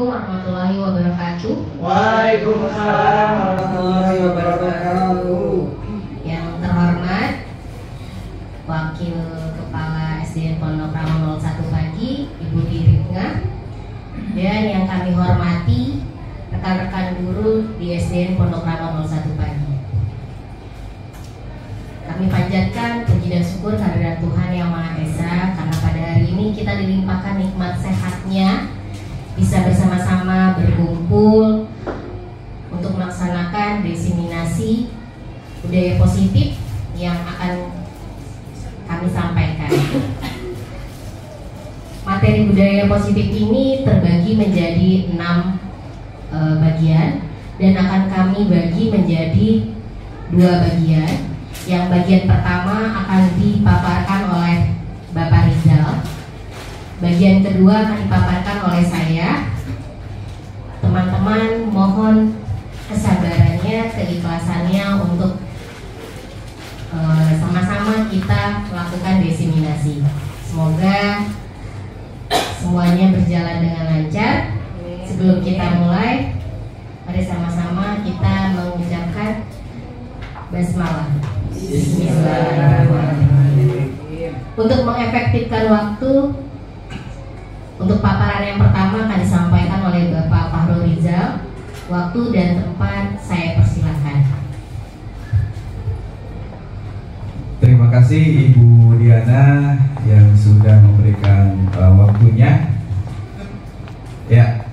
Assalamualaikum warahmatullahi wabarakatuh. Waalaikumsalam warahmatullahi wabarakatuh. Yang terhormat Wakil Kepala SDN Pondok Rama 01 Pagi, Ibu Diripnga, dan yang kami hormati rekan-rekan guru di SDN Pondok Rama 01 Pagi. Kami panjatkan puji dan syukur kehadirat Tuhan Yang Maha Esa karena pada hari ini kita dilimpahkan nikmat sehatnya, bisa bersama-sama berkumpul untuk melaksanakan diseminasi budaya positif yang akan kami sampaikan. Materi budaya positif ini terbagi menjadi 6 bagian dan akan kami bagi menjadi 2 bagian. Yang bagian pertama akan dipaparkan oleh Bapak Rizal. Bagian kedua akan dipaparkan oleh saya. Teman-teman mohon kesabarannya, keikhlasannya untuk sama-sama kita melakukan diseminasi. Semoga semuanya berjalan dengan lancar. Sebelum kita mulai, mari sama-sama kita mengucapkan basmalah. Bismillahirrahmanirrahim. Untuk mengefektifkan waktu, untuk paparan yang pertama akan disampaikan oleh Bapak Fahrul Rizal. Waktu dan tempat saya persilahkan. Terima kasih Ibu Diana yang sudah memberikan waktunya. Ya,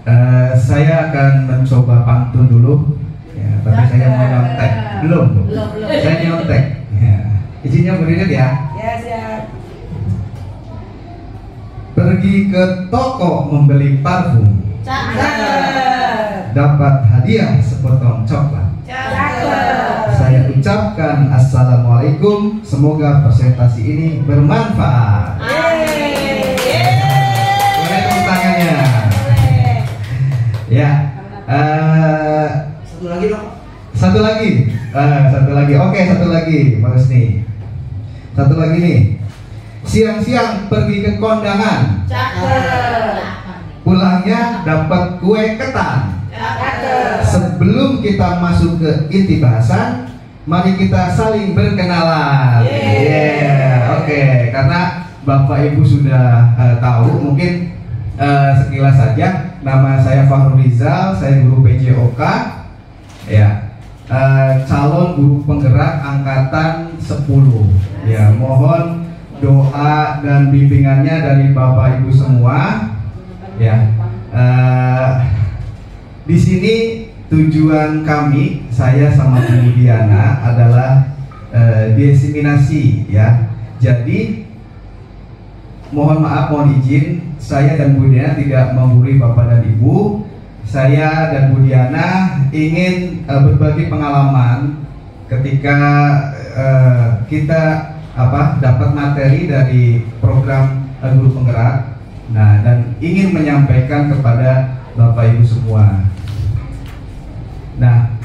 saya akan mencoba pantun dulu. Ya, tapi saya mau nyontek. Belum. Saya nyontek. Ya. Izinnya berdiri ya. Ya, siap. Pergi ke toko membeli parfum. Cakep. Dapat hadiah sepotong coklat. Cakep. Saya ucapkan assalamualaikum. Semoga presentasi ini bermanfaat. Boleh tepuk tangannya. Ya. Satu lagi dong. Satu lagi. Oke, satu lagi, Pak Husni. Satu lagi nih. Siang-siang pergi ke kondangan. Cakep. Pulangnya dapat kue ketan. Cakep. Sebelum kita masuk ke inti bahasan, mari kita saling berkenalan. Oke, karena Bapak Ibu sudah tahu, mungkin sekilas saja. Nama saya Fahrul Rizal, saya guru PJOK. Ya, calon guru penggerak angkatan 10. Ya, mohon doa dan bimbingannya dari Bapak Ibu semua. Ya, di sini tujuan kami, saya sama Bu Diana adalah diseminasi. Ya, jadi mohon maaf, mohon izin, saya dan Bu Diana tidak membuli Bapak dan Ibu. Saya dan Bu Diana ingin berbagi pengalaman ketika kita dapat materi dari program guru penggerak. Nah, dan ingin menyampaikan kepada Bapak Ibu semua. Nah,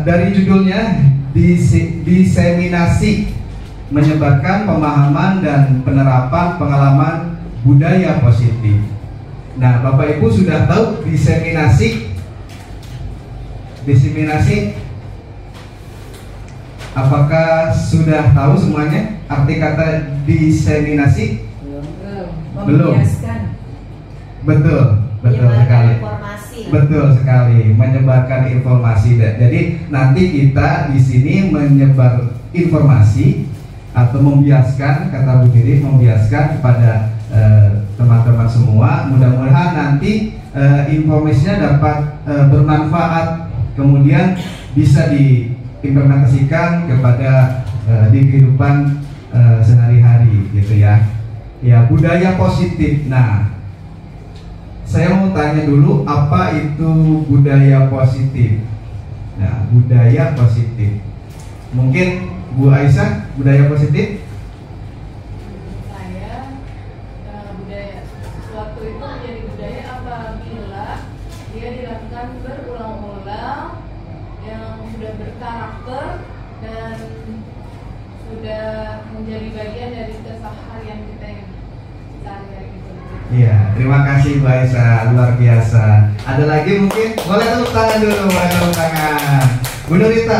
dari judulnya diseminasi, menyebarkan pemahaman dan penerapan pengalaman budaya positif. Nah, Bapak Ibu sudah tahu diseminasi apakah sudah tahu semuanya arti kata diseminasi? Belum. Betul sekali. Betul sekali, menyebarkan informasi. Jadi nanti kita di sini menyebar informasi atau membiaskan, kata Bu Diri, membiaskan kepada teman-teman semua. Mudah-mudahan nanti informasinya dapat bermanfaat, kemudian bisa diimplementasikan kepada di kehidupan sehari-hari, gitu ya. Ya, budaya positif. Nah, saya mau tanya dulu, apa itu budaya positif? Nah, budaya positif. Mungkin Bu Aisyah, budaya positif? Budaya sesuatu itu menjadi budaya apabila dia dilakukan berulang-ulang, yang sudah berkarakter dan sudah menjadi bagian dari keseharian kita yang sehari-hari gitu. Iya, terima kasih Bu Aisyah, luar biasa. Ada lagi mungkin? Boleh tepuk tangan dulu, boleh tepuk tangan. Bu Nurita,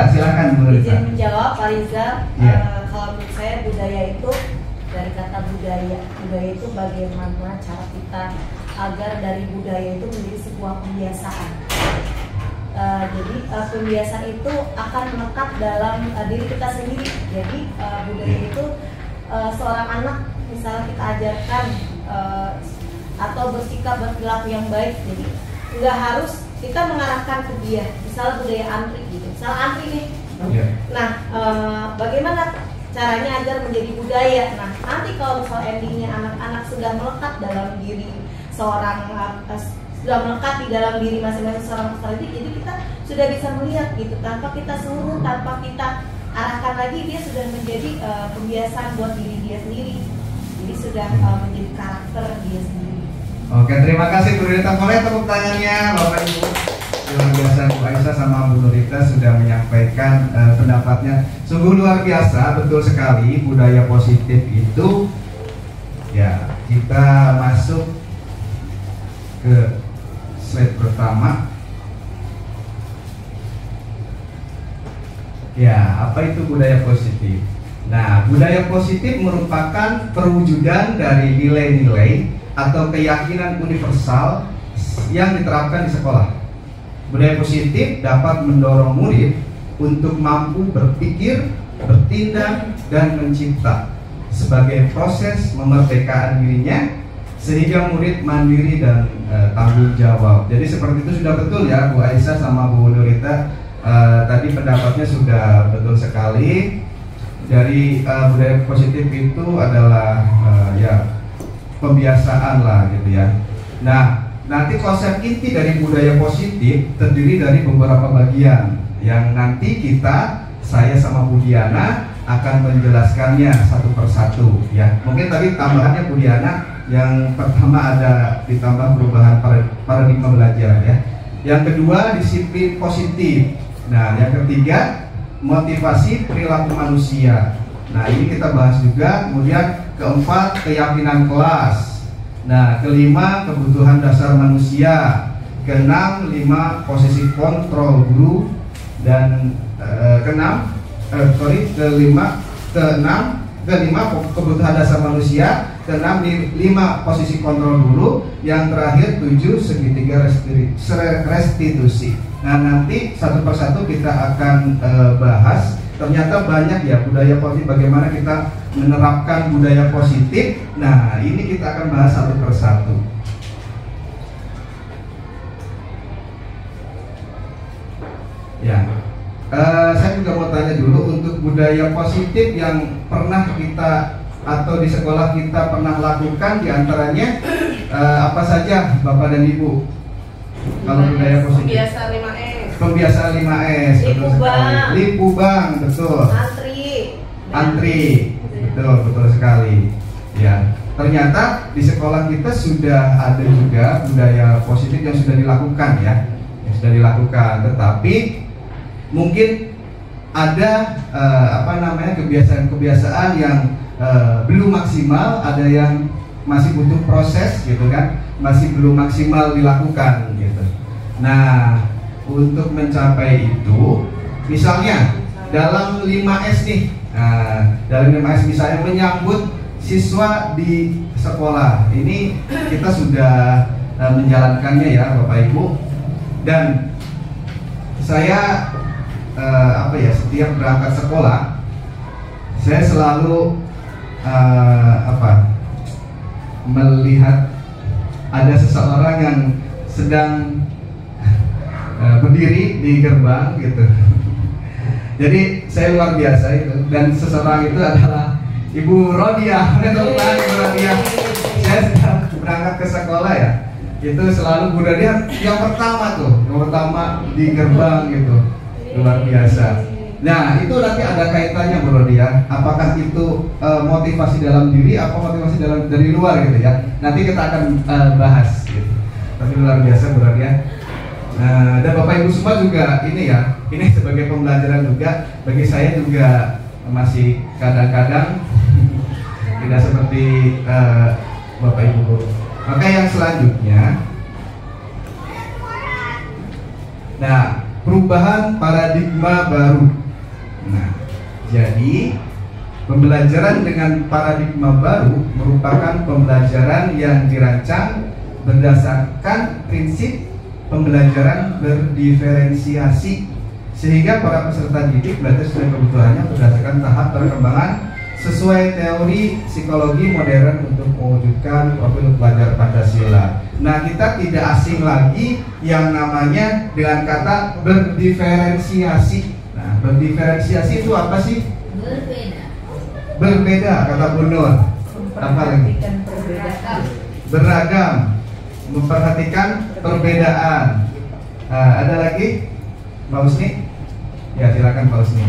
silakan Bu Nurita. Izin menjawab, Pak Riza. Iya. Kalau menurut saya budaya itu dari kata budaya itu bagaimana cara kita agar dari budaya itu menjadi sebuah kebiasaan. Jadi kebiasaan itu akan melekat dalam diri kita sendiri. Jadi budaya itu seorang anak misalnya kita ajarkan atau bersikap berperilaku yang baik. Jadi nggak harus kita mengarahkan ke dia. Misalnya budaya antri gitu. Misalnya antri nih. Iya. Nah, bagaimana caranya agar menjadi budaya? Nah, nanti kalau misal endingnya anak-anak sudah melekat dalam diri seorang sudah melekat di dalam diri masing-masing seorang peserta didik, jadi kita sudah bisa melihat gitu tanpa kita suruh, tanpa kita arahkan lagi, dia sudah menjadi kebiasaan buat diri dia sendiri. Jadi sudah menjadi karakter dia sendiri. Oke, terima kasih Bu Nurita. Boleh tepuk tangannya Bapak Ibu. Luar biasa Bu Aisyah sama Bu Nurita sudah menyampaikan pendapatnya. Sungguh luar biasa, betul sekali budaya positif itu. Ya, kita masuk ke slide pertama. Ya, apa itu budaya positif? Nah, budaya positif merupakan perwujudan dari nilai-nilai atau keyakinan universal yang diterapkan di sekolah. Budaya positif dapat mendorong murid untuk mampu berpikir, bertindak, dan mencipta sebagai proses memerdekakan dirinya sehingga murid mandiri dan tanggung jawab. Jadi seperti itu sudah betul ya Bu Aisyah sama Bu Nurita. Tadi pendapatnya sudah betul sekali. Dari budaya positif itu adalah ya pembiasaan lah gitu ya. Nah, nanti konsep inti dari budaya positif terdiri dari beberapa bagian yang nanti saya sama Bu Diana akan menjelaskannya satu persatu ya. Mungkin tadi tambahannya Bu Diana, yang pertama ada ditambah perubahan paradigma belajar ya. Yang kedua disiplin positif. Nah, yang ketiga motivasi perilaku manusia. Nah, ini kita bahas juga. Kemudian keempat keyakinan kelas. Nah, kelima kebutuhan dasar manusia. Keenam 5 posisi kontrol guru. Dan kelima kebutuhan dasar manusia. Keenam 5 posisi kontrol guru. Yang terakhir 7 segitiga restitusi. Nah, nanti satu persatu kita akan bahas. Ternyata banyak ya budaya positif, bagaimana kita menerapkan budaya positif. Nah, ini kita akan bahas satu persatu. Ya, saya juga mau tanya dulu untuk budaya positif yang pernah kita atau di sekolah kita pernah lakukan, diantaranya apa saja Bapak dan Ibu? Kalau budaya positif. Pembiasaan 5S. Pembiasaan 5S. Lipu bang, betul. Antri. Betul sekali. Ya. Ternyata di sekolah kita sudah ada juga budaya positif yang sudah dilakukan ya. Yang sudah dilakukan, tetapi mungkin ada kebiasaan-kebiasaan yang belum maksimal, ada yang masih butuh proses gitu kan, masih belum maksimal dilakukan gitu. Nah, untuk mencapai itu, misalnya dalam 5S nih, dalam 5S misalnya menyambut siswa di sekolah, ini kita sudah menjalankannya ya Bapak Ibu. Dan saya setiap berangkat sekolah, saya selalu melihat ada seseorang yang sedang berdiri di gerbang gitu. Jadi saya luar biasa itu, dan seseorang itu adalah Ibu Rodia. Ibu Rodia. Saya sedang berangkat ke sekolah ya, itu selalu Bu Rodia yang pertama di gerbang gitu. Luar biasa. Nah, itu nanti ada kaitannya Bu Rodia. Apakah itu motivasi dalam diri atau motivasi dari luar gitu ya? Nanti kita akan bahas gitu. Tapi luar biasa Bu Rodia. Dan Bapak Ibu semua juga ini sebagai pembelajaran juga bagi saya juga. Masih kadang-kadang tidak seperti Bapak Ibu guru. Maka yang selanjutnya, nah, perubahan paradigma baru. Nah, jadi pembelajaran dengan paradigma baru merupakan pembelajaran yang dirancang berdasarkan prinsip pembelajaran berdiferensiasi, sehingga para peserta didik belajar sesuai kebutuhannya berdasarkan tahap perkembangan sesuai teori psikologi modern untuk mewujudkan profil pelajar Pancasila. Nah, kita tidak asing lagi yang namanya dengan kata berdiferensiasi. Nah, berdiferensiasi itu apa sih? Berbeda. Berbeda, kata Bu Nur. Apa lagi? Beragam, memperhatikan perbedaan. Ada lagi, Pak Husni? Ya, silakan Pak Husni.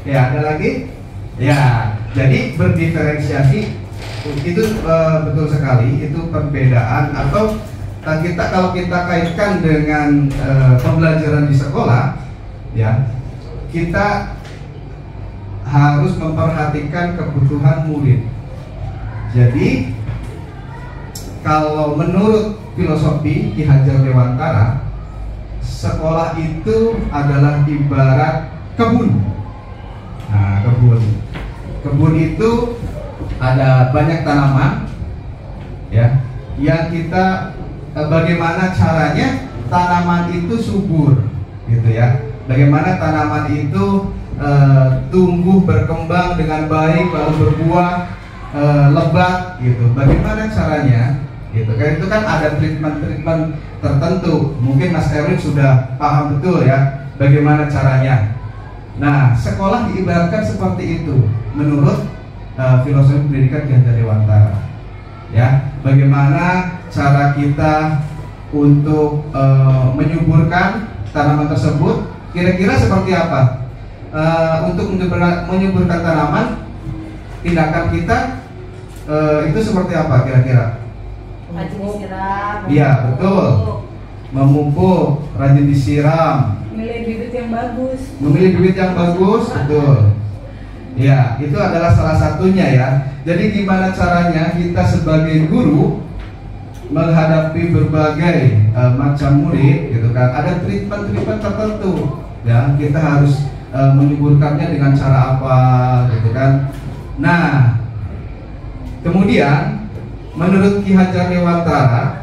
Ya, ada lagi? Ya, jadi berdiferensiasi itu betul sekali, itu perbedaan atau kalau kita kaitkan dengan pembelajaran di sekolah, ya, kita harus memperhatikan kebutuhan murid. Jadi kalau menurut filosofi Ki Hajar Dewantara, sekolah itu adalah ibarat kebun. Nah, kebun itu ada banyak tanaman, ya, yang kita bagaimana caranya tanaman itu subur, gitu ya. Bagaimana tanaman itu tumbuh berkembang dengan baik lalu berbuah lebat, gitu. Bagaimana caranya? Gitu kan, itu kan ada treatment tertentu. Mungkin Mas Erwin sudah paham betul ya bagaimana caranya. Nah, sekolah diibaratkan seperti itu menurut filosofi pendidikan Ki Hajar Dewantara. Ya, bagaimana cara kita untuk menyuburkan tanaman tersebut? Kira-kira seperti apa? Untuk menyuburkan tanaman, tindakan kita itu seperti apa kira-kira? Rajin disiram. Iya, betul. Memupuk, rajin disiram. Memilih bibit yang bagus. Memilih bibit yang bagus, betul. Ya, itu adalah salah satunya ya. Jadi gimana caranya kita sebagai guru menghadapi berbagai macam murid, gitu kan? Ada treatment tertentu. Ya, kita harus menyuburkannya dengan cara apa, gitu kan? Nah, kemudian menurut Ki Hajar Dewantara,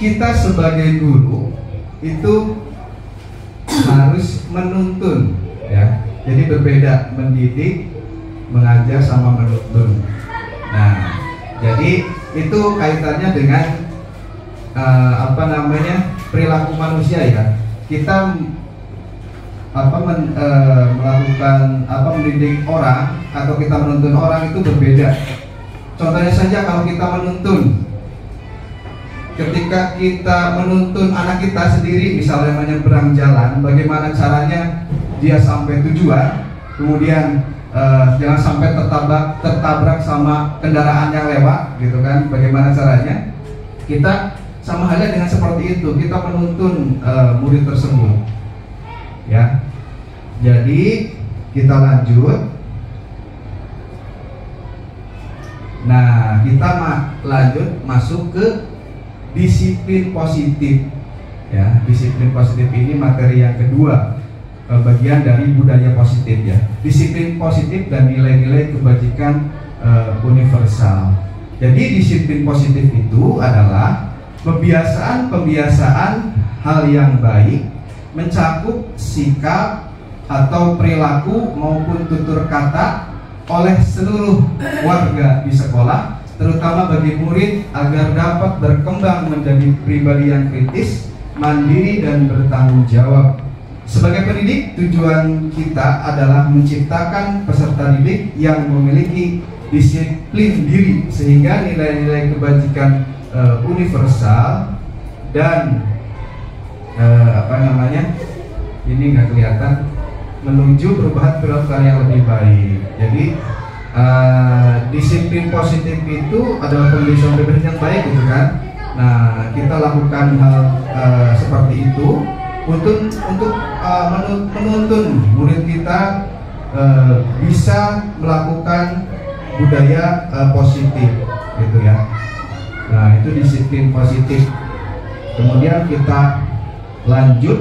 kita sebagai guru itu harus menuntun, ya. Jadi berbeda mendidik, mengajar sama menuntun. Nah, jadi itu kaitannya dengan perilaku manusia ya. Kita melakukan mendidik orang atau kita menuntun orang itu berbeda. Contohnya saja kalau kita menuntun, ketika kita menuntun anak kita sendiri, misalnya menyeberang jalan, bagaimana caranya dia sampai tujuan, kemudian jangan sampai tertabrak sama kendaraan yang lewat, gitu kan? Bagaimana caranya? Kita sama halnya dengan seperti itu, kita menuntun murid tersebut, ya. Jadi kita lanjut. Nah, kita lanjut masuk ke disiplin positif, ya. Disiplin positif ini materi yang kedua, bagian dari budaya positif ya. Disiplin positif dan nilai-nilai kebajikan universal. Jadi disiplin positif itu adalah pembiasaan hal yang baik, mencakup sikap atau perilaku maupun tutur kata oleh seluruh warga di sekolah, terutama bagi murid agar dapat berkembang menjadi pribadi yang kritis, mandiri dan bertanggung jawab. Sebagai pendidik, tujuan kita adalah menciptakan peserta didik yang memiliki disiplin diri sehingga nilai-nilai kebajikan universal dan ini nggak kelihatan, menuju perubahan perilaku yang lebih baik. Jadi disiplin positif itu adalah pembiasaan pribadi yang baik, gitu kan? Nah, kita lakukan hal seperti itu untuk menuntun murid kita bisa melakukan budaya positif, gitu ya. Nah, itu disiplin positif. Kemudian kita lanjut.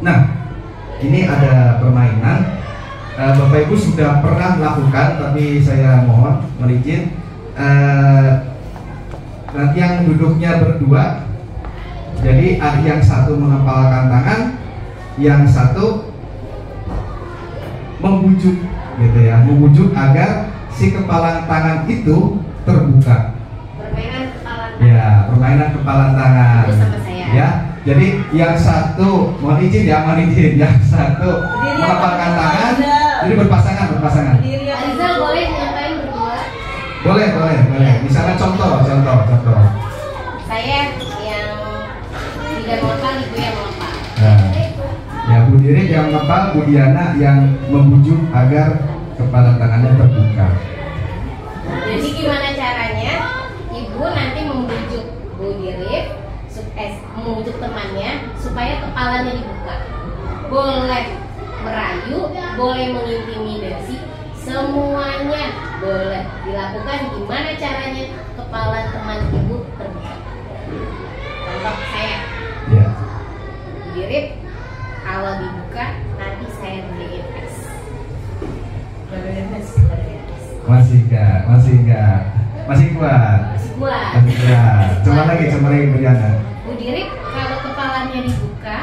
Nah, ini ada permainan. Bapak Ibu sudah pernah melakukan, tapi saya mohon izin. Nanti yang duduknya berdua. Jadi yang satu mengepalkan tangan, yang satu membujuk, gitu ya, membujuk agar si kepalan tangan itu terbuka. Permainan kepalan tangan. Ya, permainan kepalan tangan. Terus sama saya. Ya, jadi yang satu, mohon izin, yang satu mengepalkan tangan, jadi berpasangan. Rizal boleh ngapain berdua? Boleh. Misalnya contoh. Saya yang tidak mengepal, ibu yang mengepal. Nah, ya, Bu Diri yang mengepal, Bu Diana yang membujuk agar kepala tangannya terbuka. Jadi gimana caranya? Ibu nanti membujuk Bu Diri, membujuk temannya supaya kepalanya dibuka. Boleh merayu, boleh mengintimidasi, semuanya boleh dilakukan. Gimana caranya kepala teman ibu terbuka? Contoh saya, Ya. Dirip, kalau dibuka nanti saya beliin es. Masih enggak. Masih kuat. Masih kuat. Coba lagi Bu Diana. Bu Dirip, kalau kepalanya dibuka,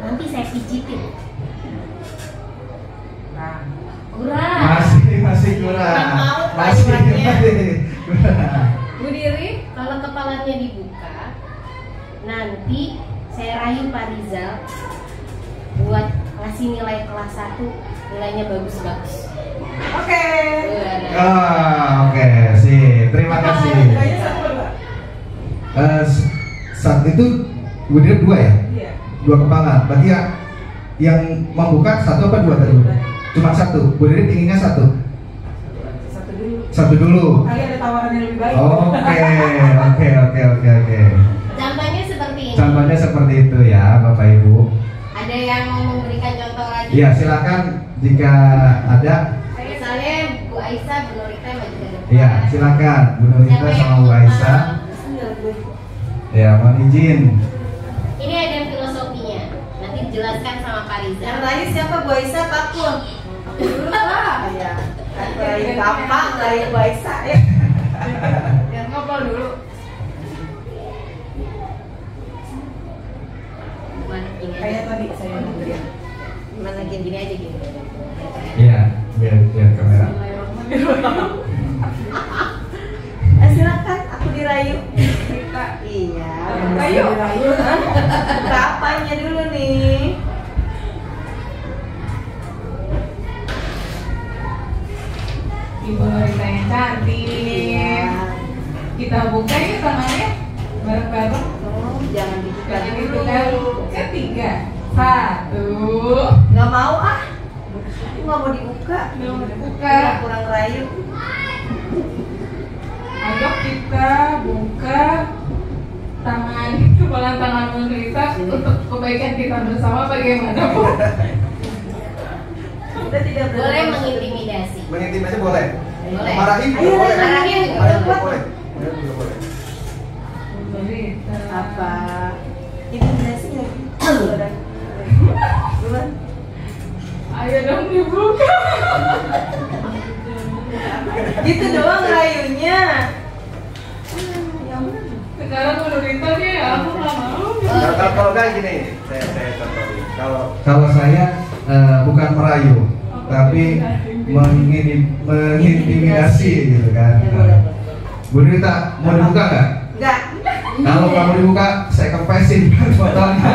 nanti saya pijitin. Kurang. Masih kurang. Nggak mau, Masih kalimatnya. kurang. Bu Dirip, kalau kepalanya dibuka, nanti saya rayu Pak Rizal buat kasih nilai kelas 1, nilainya bagus-bagus. Oke. Oke, sip. Terima kasih. Saat itu Bu Dirip 2 ya? Iya. 2 kepala. Berarti yang membuka 1 apa 2 tadi? Cuma 1. Bu Dirip inginnya 1. Satu dulu. Kali ada tawaran yang lebih baik. Oke. Contohnya seperti ini. Contohnya seperti itu ya, Bapak Ibu. Ada yang mau memberikan contoh lagi? Iya, silakan jika ada. Misalnya Bu Aisyah, Bu Nurita maju ke depan. Iya, silakan Bu Nurita Siapa yang sama Bu mau Aisyah. Ya, mohon izin. Ini ada filosofinya. Nanti dijelaskan sama Pak Rizal. Yang lain siapa? Bu Aisyah, Pak Kun. Iya. Rayu gampang, rayu Bu Aisyah ya. Yang ngobrol dulu. Gimana gini aja? Kayak tadi saya ngomongin. Gimana gini aja gini. Iya, biar kamera. Silakan, aku dirayu. Iya. Ayo. Dirayu. Buka apanya dulu nih? Ibu Nurita yang cantik. Kita buka ya tangannya bareng-bareng. Jangan dibuka Jangan dulu. dibuka dulu. 3, 1. Nggak mau ah. Aku nggak mau dibuka. Nggak mau dibuka. Kurang rayu. Ayo kita buka tangan, kepala tangan Bu Nurita untuk kebaikan kita bersama bagaimana Bu? Kita tidak Boleh mengintimidasi. Mengintimidasi boleh. Boleh. Marahin Ayo, boleh. marahin juga Marahin boleh. boleh. Boleh. Bu Nurita. apa? Intimidasi lagi. Bukan? Ayo dong dibuka. Gitu doang rayunya. Sekarang Bu Nurita nih, aku nggak mau. Kalau enggak gini, saya contohin. Kalau saya bukan merayu, tapi mengintimidasi gitu kan. Bu Nurita mau dibuka nggak? Enggak. Kalau kamu dibuka, saya kepesin fotonya.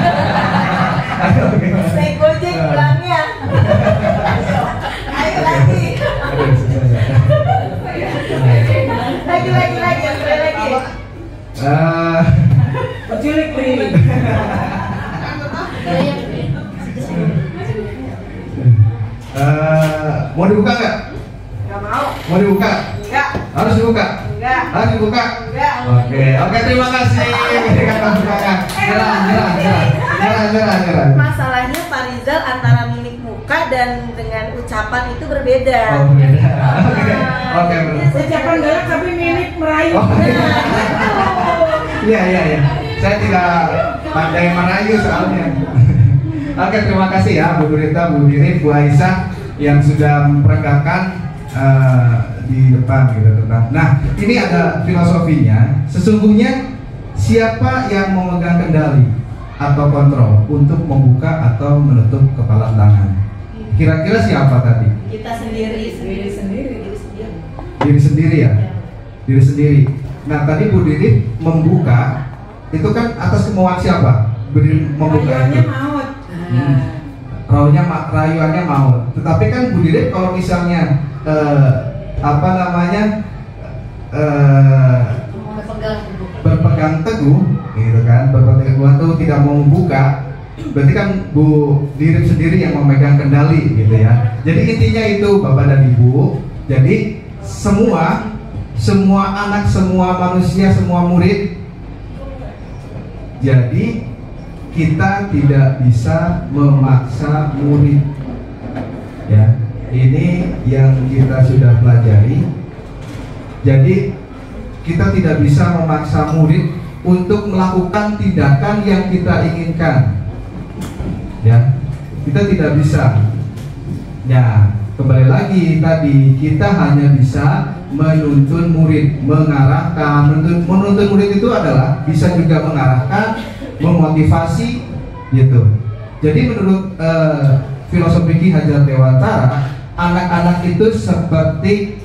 Ayo, gimana? Naik gojek pulangnya. Ayo lagi. Aduh, susah ya. Lagi, sekali lagi. Penculik nih. Mau dibuka nggak? Enggak mau. Mau dibuka? Enggak. Harus dibuka? Enggak. Harus dibuka? Enggak. Oke, terima kasih. Berikan tepuk tangan. Nyerah. Masalahnya Pak Rizal antara milik muka muka dan dengan ucapan itu berbeda. Oh, beda. Oke, Ucapan galak tapi mirip merayu. Oh, iya. Saya tidak pandai merayu soalnya. Oke, terima kasih ya Bu Rita, Bu Dini, Bu Aisyah yang sudah memperagakan di depan gitu tentang. Nah, ini ada filosofinya. Sesungguhnya siapa yang memegang kendali atau kontrol untuk membuka atau menutup kepala tangan? Kira-kira siapa tadi? Kita sendiri. Diri sendiri ya? Diri sendiri. Nah, tadi Bu Dini membuka itu kan atas kemauan siapa? Berdiri membuka itu. Maut. Rayuannya maut. Tetapi kan Bu Dini kalau misalnya berpegang teguh gitu kan, berpegang teguh itu tidak mau membuka, berarti kan Bu Dini sendiri yang memegang kendali gitu ya. Jadi intinya itu Bapak dan Ibu, jadi semua anak, semua manusia, semua murid, jadi kita tidak bisa memaksa murid ya. Ini yang kita sudah pelajari. Jadi kita tidak bisa memaksa murid untuk melakukan tindakan yang kita inginkan ya, kita tidak bisa. Ya, kembali lagi tadi, kita hanya bisa menuntun murid, mengarahkan. Menuntun murid itu adalah bisa juga mengarahkan, memotivasi gitu. Jadi menurut filosofi Ki Hajar Dewantara, anak-anak itu seperti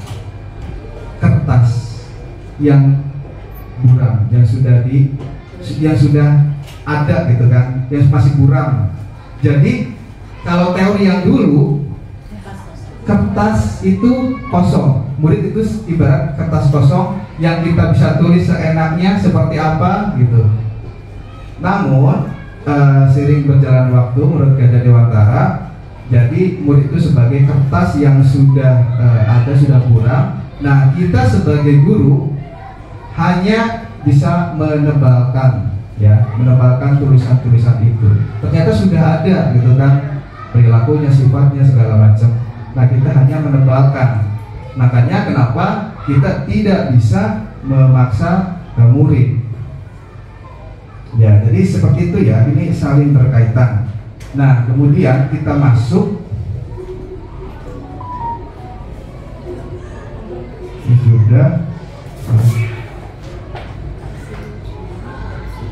kertas yang buram, yang sudah ada gitu kan, yang masih buram. Jadi kalau teori yang dulu, kertas itu kosong, murid itu ibarat kertas kosong yang kita bisa tulis seenaknya seperti apa gitu. Namun seiring berjalan waktu menurut Ki Hajar Dewantara, jadi murid itu sebagai kertas yang sudah sudah buram. Nah, kita sebagai guru hanya bisa menebalkan ya, menebalkan tulisan-tulisan itu. Ternyata sudah ada gitu kan, perilakunya, sifatnya, segala macam. Nah, kita hanya menebalkan. Makanya kenapa kita tidak bisa memaksa murid. Ya, jadi seperti itu ya, ini saling berkaitan. Nah, kemudian kita masuk sudah.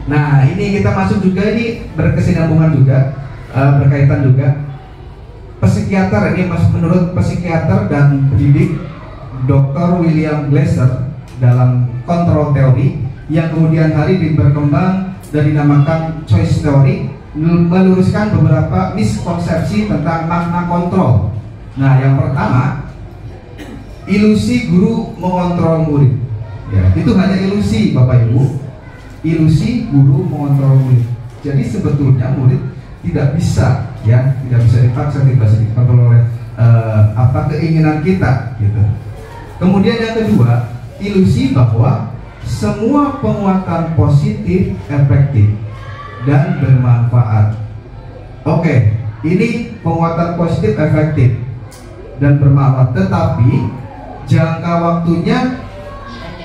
Nah, ini kita masuk juga, ini berkesinambungan juga, berkaitan juga. Psikiater ini menurut psikiater dan pendidik Dr. William Glasser dalam kontrol teori yang kemudian hari ini berkembang dan dinamakan choice theory, meluruskan beberapa miskonsepsi tentang makna kontrol. Nah, yang pertama, ilusi guru mengontrol murid. Ya, itu hanya ilusi, Bapak Ibu. Ilusi guru mengontrol murid. Jadi sebetulnya murid tidak bisa, ya, tidak bisa dipaksa, tidak bisa dikontrol oleh keinginan kita, gitu. Kemudian yang kedua, ilusi bahwa semua penguatan positif efektif dan bermanfaat. Oke, ini penguatan positif efektif dan bermanfaat, tetapi jangka waktunya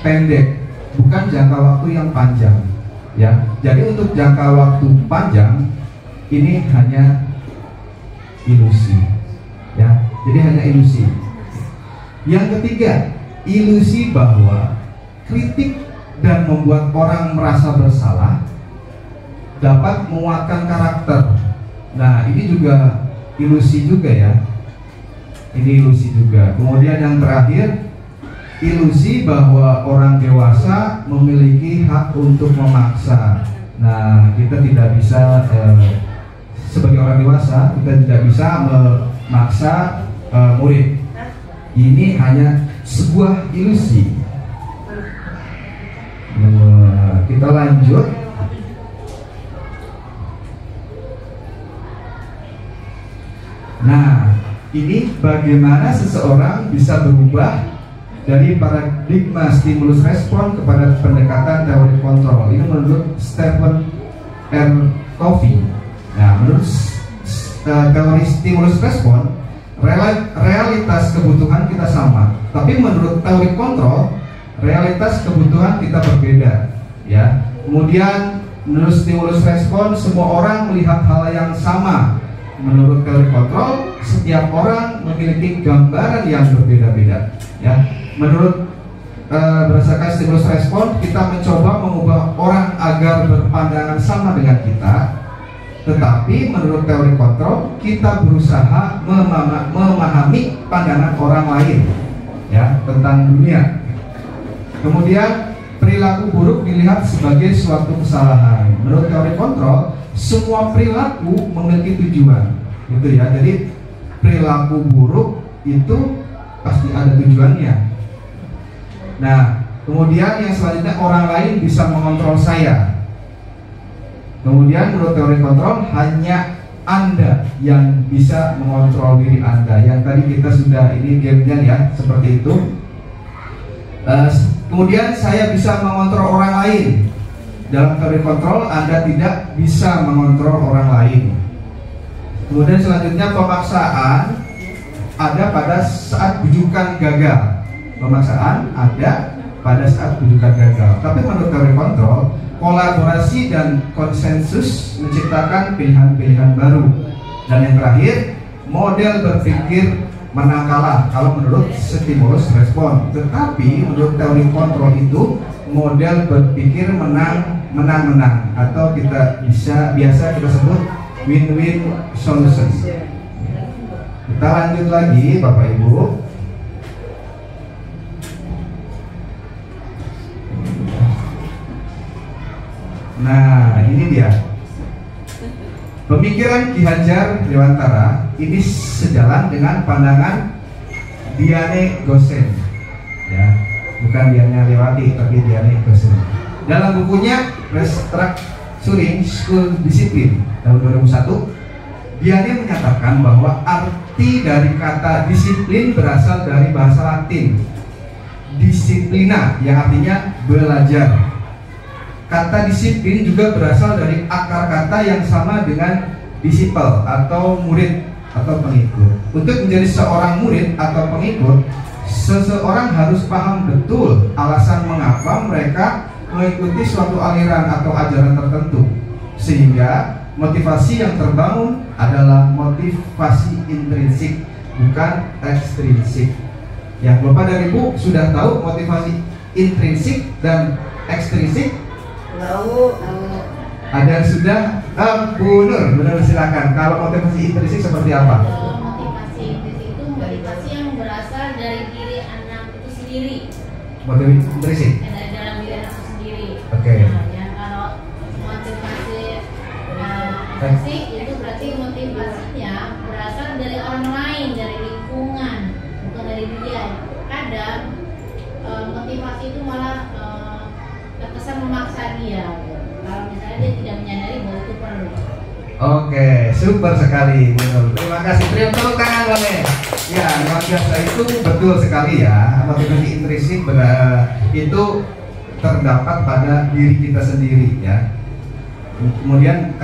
pendek, bukan jangka waktu yang panjang ya. Jadi untuk jangka waktu panjang ini hanya ilusi ya. Jadi hanya ilusi. Yang ketiga, ilusi bahwa kritik dan membuat orang merasa bersalah dapat menguatkan karakter. Nah, ini juga ilusi juga ya. Ini ilusi juga. Kemudian yang terakhir, ilusi bahwa orang dewasa memiliki hak untuk memaksa. Nah, kita tidak bisa sebagai orang dewasa, kita tidak bisa memaksa murid. Ini hanya sebuah ilusi. Kita lanjut. Nah, ini bagaimana seseorang bisa berubah dari paradigma stimulus respon kepada pendekatan teori kontrol. Ini menurut Stephen R. Covey. Nah, menurut teori stimulus respon, realitas kebutuhan kita sama, tapi menurut teori kontrol realitas kebutuhan kita berbeda, ya. Kemudian menurut stimulus respon semua orang melihat hal yang sama. Menurut teori kontrol setiap orang memiliki gambaran yang berbeda-beda, ya. Menurut berdasarkan stimulus respon kita mencoba mengubah orang agar berpandangan sama dengan kita. Tetapi menurut teori kontrol kita berusaha memahami pandangan orang lain, ya, tentang dunia. Kemudian perilaku buruk dilihat sebagai suatu kesalahan. Menurut teori kontrol semua perilaku memiliki tujuan, gitu ya. Jadi perilaku buruk itu pasti ada tujuannya. Nah, kemudian yang selanjutnya orang lain bisa mengontrol saya. Kemudian menurut teori kontrol hanya Anda yang bisa mengontrol diri Anda. Yang tadi kita sudah ini gamenya ya, seperti itu. Kemudian saya bisa mengontrol orang lain. Dalam teori kontrol Anda tidak bisa mengontrol orang lain. Kemudian selanjutnya pemaksaan ada pada saat bujukan gagal. Pemaksaan ada pada saat bujukan gagal. Tapi menurut teori kontrol kolaborasi dan konsensus menciptakan pilihan-pilihan baru. Dan yang terakhir, model berpikir menang kalah kalau menurut stimulus respon. Tetapi menurut teori kontrol itu model berpikir menang atau kita biasa kita sebut win-win solution. Kita lanjut lagi Bapak Ibu. Nah, ini dia pemikiran Ki Hajar Dewantara. Ini sejalan dengan pandangan Diane Gosen, ya, bukan Diane Lewati, tapi Diane Gosen. Dalam bukunya Restructuring School Discipline tahun 2001, Diane menyatakan bahwa arti dari kata disiplin berasal dari bahasa Latin disciplina, yang artinya belajar. Kata disiplin juga berasal dari akar kata yang sama dengan disciple atau murid atau pengikut. Untuk menjadi seorang murid atau pengikut, seseorang harus paham betul alasan mengapa mereka mengikuti suatu aliran atau ajaran tertentu, sehingga motivasi yang terbangun adalah motivasi intrinsik, bukan ekstrinsik. Yang Bapak dan Ibu sudah tahu motivasi intrinsik dan ekstrinsik? Tahu. Ada yang sudah? Bu Nur, benar, silakan. Kalau motivasi intrinsik seperti apa? Motivasi intrinsik itu motivasi yang berasal dari diri anak itu sendiri. Motivasi intrinsik? Dari dalam diri anak itu sendiri. Oke. Nah, ya, kalau motivasi intrinsik itu berarti motivasinya berasal dari orang lain, dari lingkungan, bukan dari dia. Kadang motivasi itu malah terkesan memaksa dia, kalau misalnya dia tidak menyadari bahwa itu perlu. Oke, super sekali, benar. Terima kasih. Terima tepuk tangan boleh. Ya, luar biasa, itu betul sekali ya. Motivasi intrinsik itu terdapat pada diri kita sendiri ya. Kemudian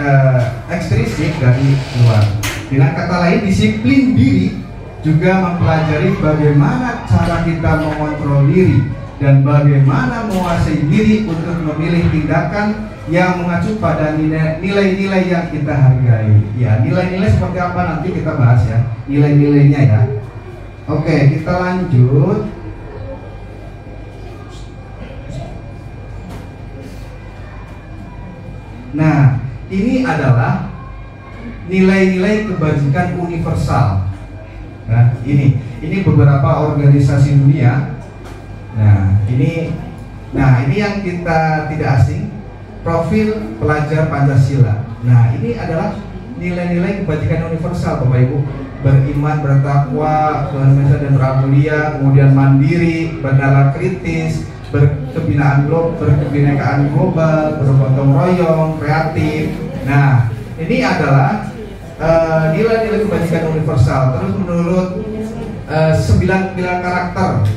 ekstrinsik dari luar. Dengan kata lain, disiplin diri juga mempelajari bagaimana cara kita mengontrol diri dan bagaimana menguasai diri untuk memilih tindakan yang mengacu pada nilai-nilai yang kita hargai. Ya, nilai-nilai seperti apa nanti kita bahas ya, nilai-nilainya ya. Oke, kita lanjut. Nah, ini adalah nilai-nilai kebajikan universal. Nah, ini beberapa organisasi dunia. Nah, ini yang kita tidak asing, profil pelajar Pancasila. Nah, ini adalah nilai-nilai kebajikan universal, Bapak Ibu. Beriman, bertakwa, bernusa dan beramulia, kemudian mandiri, bernalar kritis, berkebinekaan global, bergotong royong, kreatif. Nah, ini adalah nilai-nilai kebajikan universal. Terus menurut 9 pilar karakter,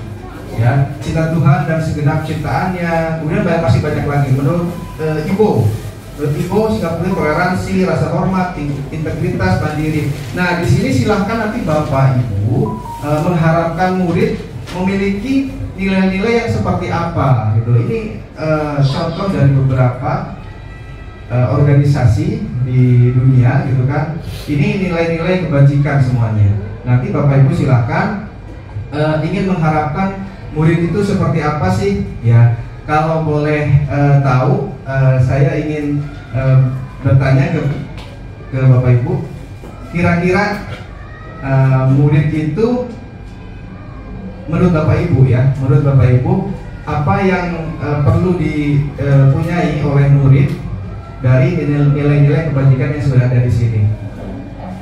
ya, cinta Tuhan dan segenap ciptaannya. Kemudian masih banyak lagi menurut IPO, berisiko, sikap murid, toleransi, rasa hormat, integritas, mandiri. Nah, di sini silahkan nanti Bapak Ibu mengharapkan murid memiliki nilai-nilai yang seperti apa gitu. Ini contoh dari beberapa organisasi di dunia gitu kan. Ini nilai-nilai kebajikan semuanya. Nanti Bapak Ibu silahkan ingin mengharapkan murid itu seperti apa sih? Ya, kalau boleh tahu, saya ingin bertanya ke Bapak Ibu, kira-kira murid itu menurut Bapak Ibu ya, menurut Bapak Ibu apa yang perlu dipunyai oleh murid dari nilai-nilai kebajikan yang sudah ada di sini?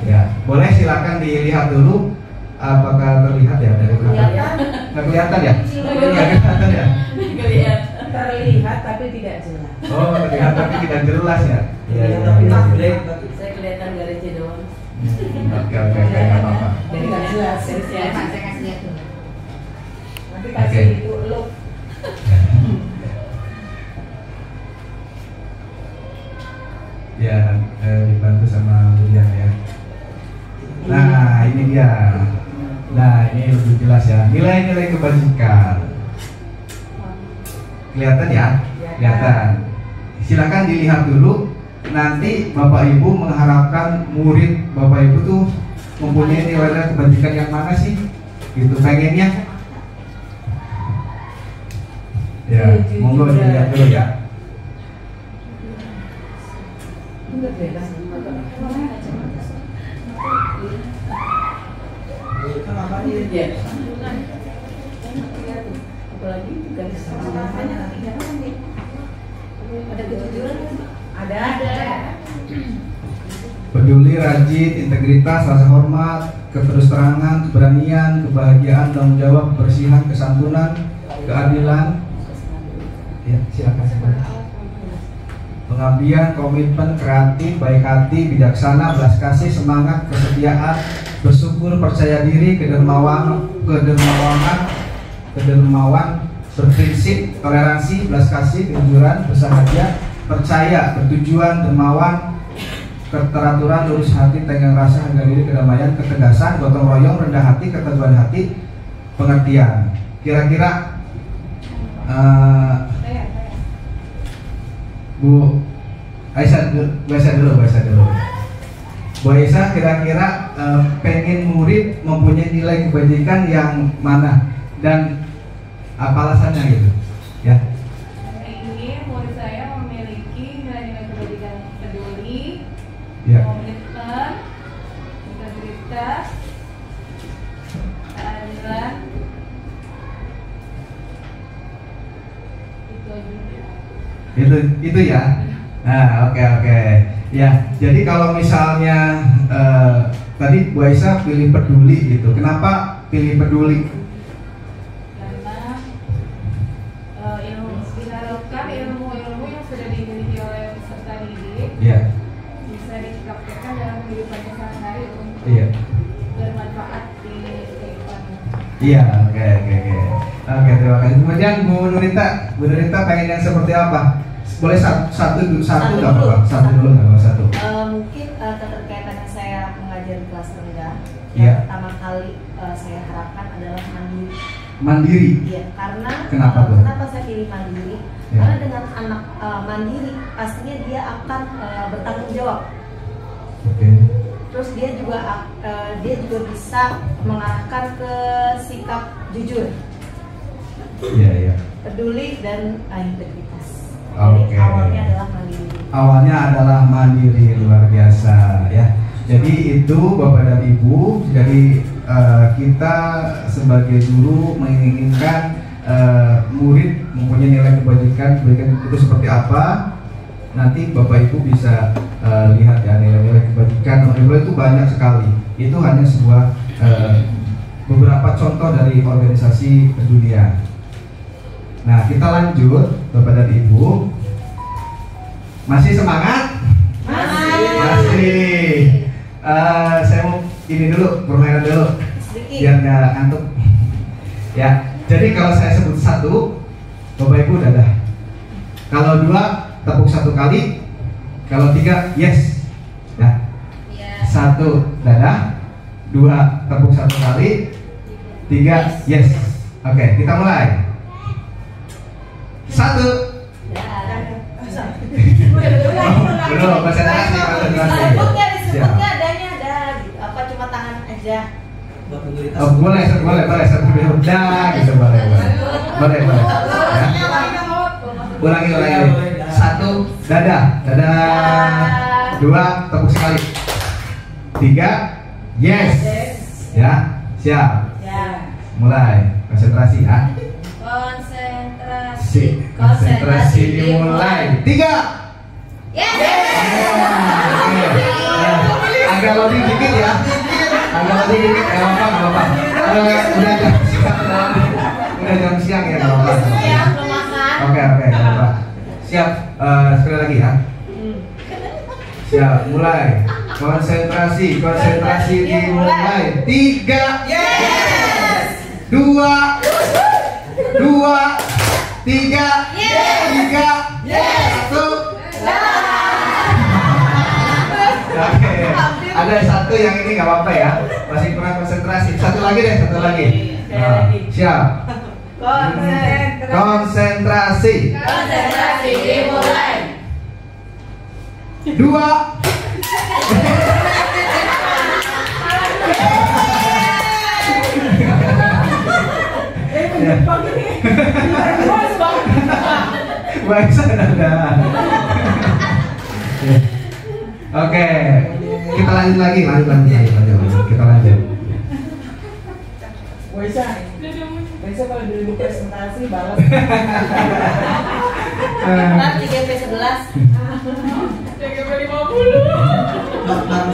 Ya, boleh silakan dilihat dulu. Apakah terlihat ya dari belakang? Nggak kelihatan ya? Nggak kelihatan ya? Terlihat tapi tidak jelas. Oh, terlihat tapi tidak jelas ya? Iya. Saya kelihatan garis doang. Oke, nggak apa-apa. Jadi nggak jelas. Saya kasih lihat dulu. Nanti kasih itu look. Ya, dibantu sama William ya. Nah, ini dia. Nah, ini lebih jelas ya. Nilai-nilai kebajikan. Kelihatan ya? Kelihatan. Silakan dilihat dulu. Nanti Bapak Ibu mengharapkan murid Bapak Ibu tuh mempunyai nilai-nilai kebajikan yang mana sih? Gitu pengennya. Ya, monggo dilihat dulu ya. Apalagi garis ada kejujuran, ada. Peduli, rajin, integritas, rasa hormat, keterus-terangan, keberanian, kebahagiaan, tanggung jawab, kebersihan, kesantunan, keadilan. Ya, silakan. Pengabdian, komitmen, kreatif, baik hati, bijaksana, belas kasih, semangat, kesetiaan, bersyukur, percaya diri, kedermawan, berprinsip, toleransi, belas kasih, kejujuran, bersahaja, percaya, bertujuan, dermawan, keteraturan, lurus hati, tenggang rasa, harga diri, kedamaian, ketegasan, gotong royong, rendah hati, keteguhan hati, pengertian. Kira-kira Bu Aisyah dulu. Bu Aisyah kira-kira pengen murid mempunyai nilai kebajikan yang mana dan apa alasannya gitu ya? Ini murid saya memiliki nilai-nilai kebajikan peduli, Ya. komitmen, integritas, keadilan. Itu ya. Nah, oke. Ya, jadi kalau misalnya tadi Bu Aisyah pilih peduli gitu. Kenapa pilih peduli? Karena diharapkan ilmu-ilmu yang sudah dimiliki oleh peserta didik Ya. bisa dipraktekkan dalam kehidupannya sehari-hari untuk bermanfaat di kehidupan. Iya, oke. Oke, terima kasih. Kemudian Bu Nurita pengen yang seperti apa? Boleh satu nggak apa-apa? Satu dulu nggak apa-apa, satu. Mungkin keterkaitannya saya mengajar di kelas rendah. Iya. Yang pertama kali saya harapkan adalah mandiri. Mandiri. Iya, karena Kenapa tuh? kenapa saya pilih mandiri? Ya. Karena dengan anak mandiri pastinya dia akan bertanggung jawab. Oke. Terus dia juga bisa mengarahkan ke sikap jujur, Iya. peduli dan integritas. Oke. Jadi awalnya adalah mandiri. Awalnya adalah mandiri, luar biasa ya. Jadi itu Bapak dan Ibu, jadi kita sebagai guru menginginkan murid mempunyai nilai kebajikan itu seperti apa. Nanti Bapak Ibu bisa lihat ya nilai-nilai kebajikan. Nilai itu banyak sekali. Itu hanya sebuah beberapa contoh dari organisasi dunia. Nah, kita lanjut Bapak dan Ibu. Masih semangat? Masih. Saya mau ini dulu, permainan dulu biar nggak ngantuk. Ya, jadi kalau saya sebut satu, Bapak Ibu dadah. Kalau dua, tepuk satu kali. Kalau 3 yes. Ya. Iya. 1 dadah, 2 tepuk 1 kali, 3 yes. Oke, kita mulai. 1. Belum, konsentrasi. Disebut nggak adanya ada gitu. Apa cuma tangan aja? Oh, boleh, satu dulu. Dah, gitu boleh. Ya. Ulangi. 1 dadah, 2 tepuk sekali, 3 yes. Ya, siap. Mulai, konsentrasi ya. Konsentrasi dimulai. 3 Yes. Agak loading dikit ya. Nggak apa-apa. Udah jam siang ya, nggak apa-apa. Oke, nggak apa-apa. Siap, sekali lagi ya. Siap, mulai. Konsentrasi dimulai. 3 Yes. 2 3 1. Oke, ada satu yang ini nggak apa-apa ya, masih kurang konsentrasi. Satu lagi. Nah, siap. Konsentrasi Dimulai. 2 Bahasa ada. Oke, kita lanjut lagi. Kita lanjut. Bisa kalau dulu presentasi balas. 3P11.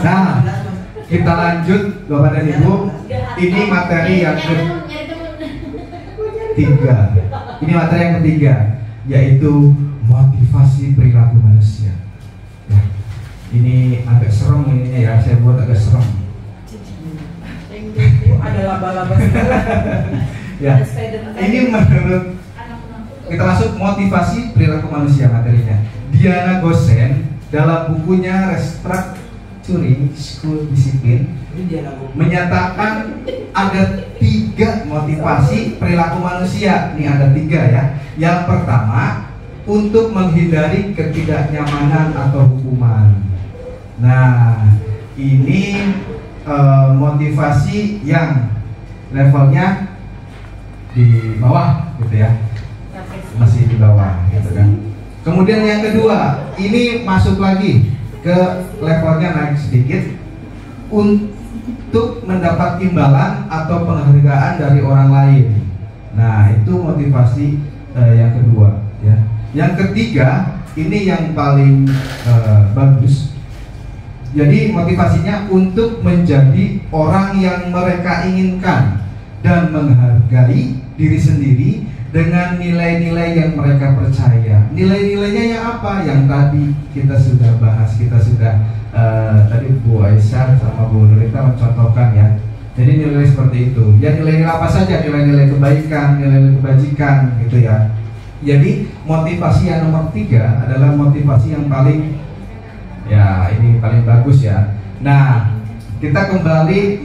Nah, kita lanjut Bapak dan Ibu. Ini materi yang ketiga. Yaitu motivasi perilaku manusia. Ya. Ini agak serem ininya ya, saya buat agak serem. Ada laba-laba. Ya. Ini menurut kita masuk motivasi perilaku manusia materinya. Diana Gosen dalam bukunya Restructuring School Discipline menyatakan ada 3 motivasi perilaku manusia. Ini ada 3 ya. Yang pertama, untuk menghindari ketidaknyamanan atau hukuman. Nah, ini motivasi yang levelnya di bawah gitu ya, masih di bawah gitu kan. Kemudian yang kedua, ini masuk lagi ke levelnya naik sedikit, untuk mendapat imbalan atau penghargaan dari orang lain. Nah, itu motivasi yang kedua ya. Yang ketiga, ini yang paling bagus. Jadi motivasinya untuk menjadi orang yang mereka inginkan dan menghargai diri sendiri dengan nilai-nilai yang mereka percaya. Nilai-nilainya yang apa? Yang tadi kita sudah bahas, tadi Bu Aisyah sama Bu Nurita mencontohkan ya. Jadi nilai seperti itu. Ya, nilai-nilai apa saja? Nilai-nilai kebaikan, nilai-nilai kebajikan gitu ya. Jadi motivasi yang nomor 3 adalah motivasi yang paling ini paling bagus ya. Nah, kita kembali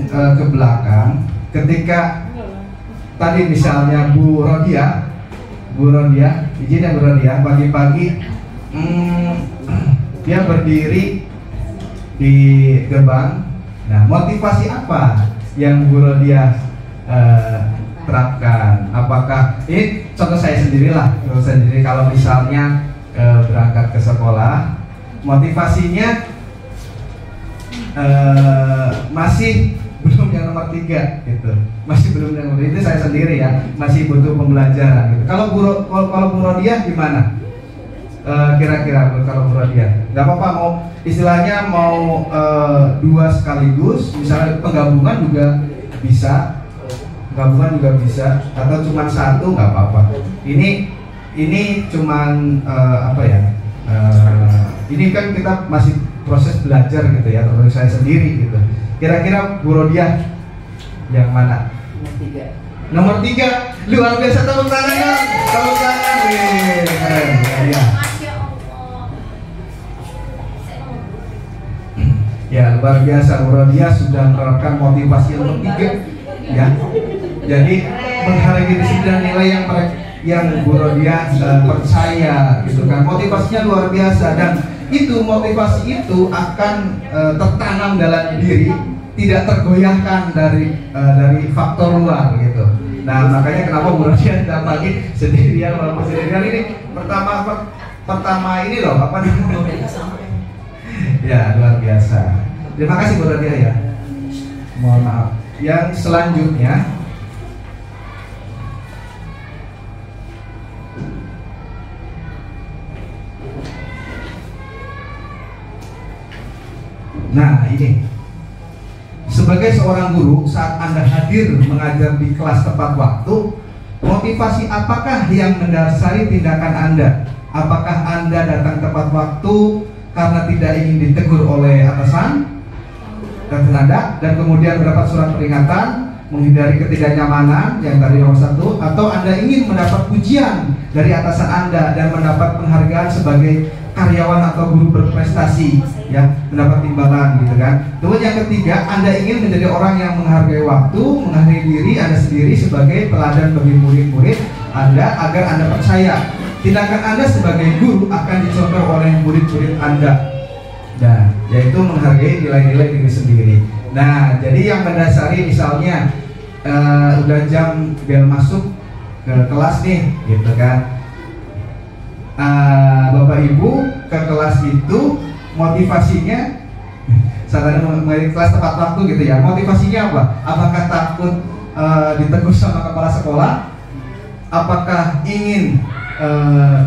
ke belakang ketika tadi misalnya Bu Rodia, izin ya Bu Rodia, pagi-pagi dia berdiri di gerbang. Nah, motivasi apa yang Bu Rodia terapkan? Apakah ini contoh saya sendirilah, kalau misalnya berangkat ke sekolah, motivasinya masih belum yang nomor 3 gitu, masih belum yang nomor itu saya sendiri ya, masih butuh pembelajaran gitu. Kalau Bu Rodia gimana? Kira-kira kalau Bu Rodia, nggak apa-apa mau istilahnya mau 2 sekaligus, misalnya penggabungan juga bisa, atau cuma 1 nggak apa-apa. Ini cuman ini kan kita masih proses belajar gitu ya, terus saya sendiri gitu. Kira-kira Bu Rodia yang mana? Nomor 3. Luar biasa, tepuk tangan. Keren ya. luar biasa. Bu Rodia sudah menerapkan motivasi yang ketiga, ya. Jadi menghargai diri sendiri dan nilai yang Bu Rodia percaya, gitu kan. Motivasinya luar biasa, dan itu motivasi itu akan tertanam dalam diri, tidak tergoyahkan dari faktor luar, gitu. Nah, makanya kenapa Bu Rodia tidak pagi sendirian, walaupun sendirian ini pertama ini loh, apa namanya? Ya, luar biasa. Terima kasih Bu Rodia ya. Mohon maaf. Yang selanjutnya, nah ini, sebagai seorang guru, saat Anda hadir mengajar di kelas tepat waktu, motivasi apakah yang mendasari tindakan Anda? Apakah Anda datang tepat waktu karena tidak ingin ditegur oleh atasan dan Anda, dan kemudian mendapat surat peringatan, menghindari ketidaknyamanan yang tadi nomor 1, atau Anda ingin mendapat pujian dari atasan Anda dan mendapat penghargaan sebagai karyawan atau guru berprestasi, ya, mendapat timbalan, gitu kan. Kemudian yang ketiga, Anda ingin menjadi orang yang menghargai waktu, menghargai diri Anda sendiri sebagai teladan bagi murid-murid Anda, agar Anda percaya tindakan Anda sebagai guru akan dicontoh oleh murid-murid Anda. Nah, yaitu menghargai nilai-nilai diri sendiri. Nah, jadi yang mendasari misalnya udah jam bel masuk ke kelas nih, gitu kan. Bapak Ibu ke kelas itu motivasinya saat mulai kelas tepat waktu, gitu ya. Motivasinya apa? Apakah takut ditegur sama kepala sekolah? Apakah ingin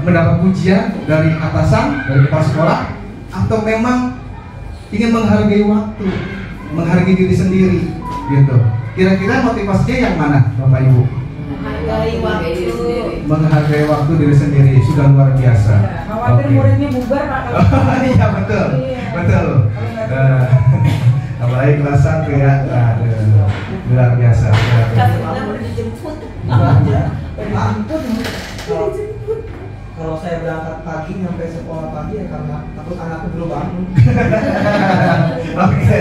mendapat pujian dari atasan, dari kepala sekolah, atau memang ingin menghargai waktu, menghargai diri sendiri, gitu. Kira-kira motivasinya yang mana, Bapak Ibu? Menghargai waktu. Menghargai waktu diri sendiri sudah luar biasa. Khawatir muridnya bubar, Pak. Iya, betul, betul. Apalagi kelas 1 ya, luar biasa. Karena udah dijemput. Kalau saya berangkat pagi nyampe sekolah pagi ya karena takut anakku belum bangun. Oke,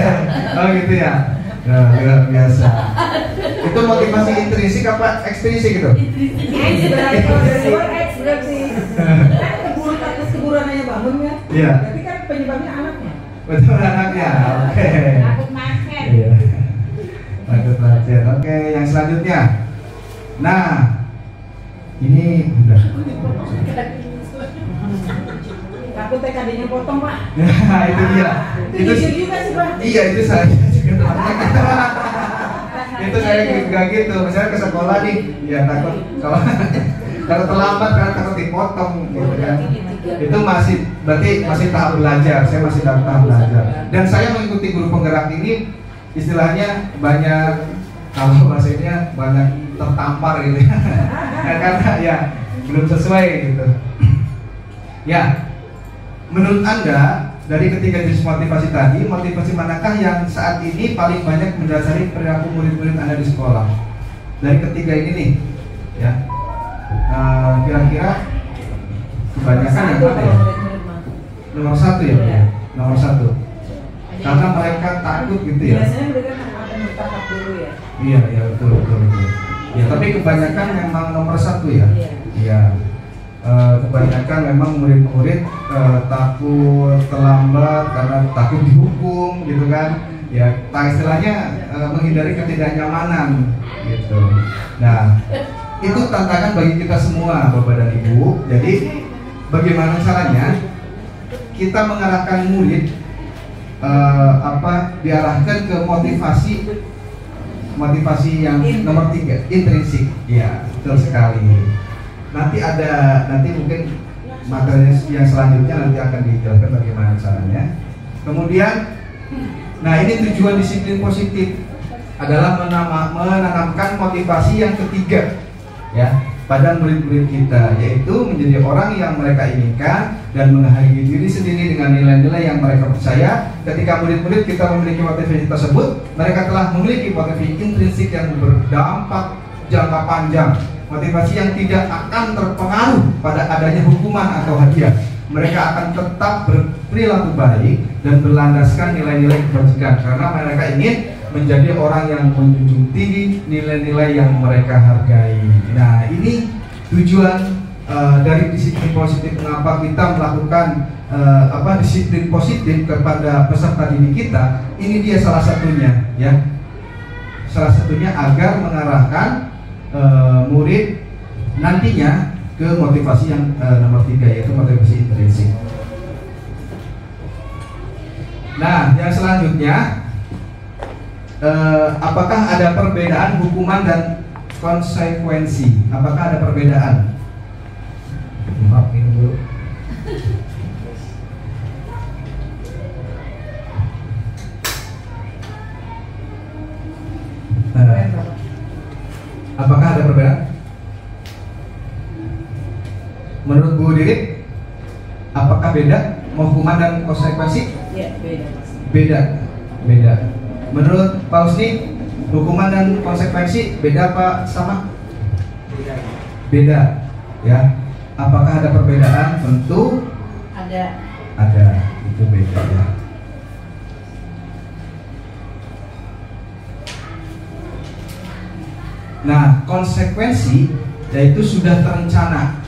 oh gitu ya. Nah, luar biasa. Itu motivasi intrinsik apa ekstrinsik itu? Berarti kalau dari luar X berarti. Kan keburuan aja bangun ya. Iya. Berarti kan penyebabnya anaknya. Betul, anaknya. Oke. Takut macet. Iya. Takut macet. Oke, yang selanjutnya. Nah, ini udah. Takut TKD-nya potong, Pak. Nah, itu dia. Itu juga sih, Pak. Iya, itu saya juga. Itu saya juga gitu. Misalnya ke sekolah nih, ya takut kalau terlambat karena takut dipotong, gitu kan. Itu berarti masih tahap belajar. Saya masih dalam tahap belajar. Dan saya mengikuti guru penggerak ini, istilahnya banyak, kalau bahasanya banyak tertampar gitu ya. Karena ya belum sesuai gitu. Ya, menurut Anda dari ketiga jenis motivasi tadi, motivasi manakah yang saat ini paling banyak mendasari perilaku murid-murid Anda di sekolah? Dari ketiga ini nih, ya, kira-kira kebanyakan yang mana ya? Nomor 1 ya, Iya. Nomor 1. Karena mereka takut gitu ya. Biasanya mereka akan bertahap dulu ya. Iya, betul. Ya, tapi kebanyakan memang nomor 1 ya. Iya. Iya. Kebanyakan memang murid-murid takut terlambat karena takut dihukum, gitu kan. Ya, istilahnya menghindari ketidaknyamanan, gitu. Nah, itu tantangan bagi kita semua, Bapak dan Ibu. Jadi, bagaimana caranya kita mengarahkan murid diarahkan ke motivasi yang nomor 3, intrinsik. Ya, betul sekali. Nanti mungkin materi yang selanjutnya nanti akan dijelaskan bagaimana caranya. Kemudian, nah ini tujuan disiplin positif adalah menanamkan motivasi yang ketiga, ya, pada murid-murid kita, yaitu menjadi orang yang mereka inginkan dan menghargai diri sendiri dengan nilai-nilai yang mereka percaya. Ketika murid-murid kita memiliki motivasi tersebut, mereka telah memiliki motivasi intrinsik yang berdampak jangka panjang, motivasi yang tidak akan terpengaruh pada adanya hukuman atau hadiah. mereka akan tetap berperilaku baik dan berlandaskan nilai-nilai kebajikan karena mereka ingin menjadi orang yang menjunjung tinggi nilai-nilai yang mereka hargai. Nah, ini tujuan dari disiplin positif. Mengapa kita melakukan disiplin positif kepada peserta didik kita? Ini dia salah satunya, ya. Salah satunya agar mengarahkan murid nantinya ke motivasi yang nomor 3, yaitu motivasi intrinsik. Nah, yang selanjutnya, apakah ada perbedaan hukuman dan konsekuensi? Apakah ada perbedaan? Maaf, minum dulu. Apakah ada perbedaan? Menurut Bu Didik, apakah beda hukuman dan konsekuensi? Ya, beda. Beda. Menurut Pak Usni, hukuman dan konsekuensi beda apa sama? Beda. Ya. Apakah ada perbedaan? Tentu ada. Itu beda, ya. Nah, konsekuensi yaitu sudah terencana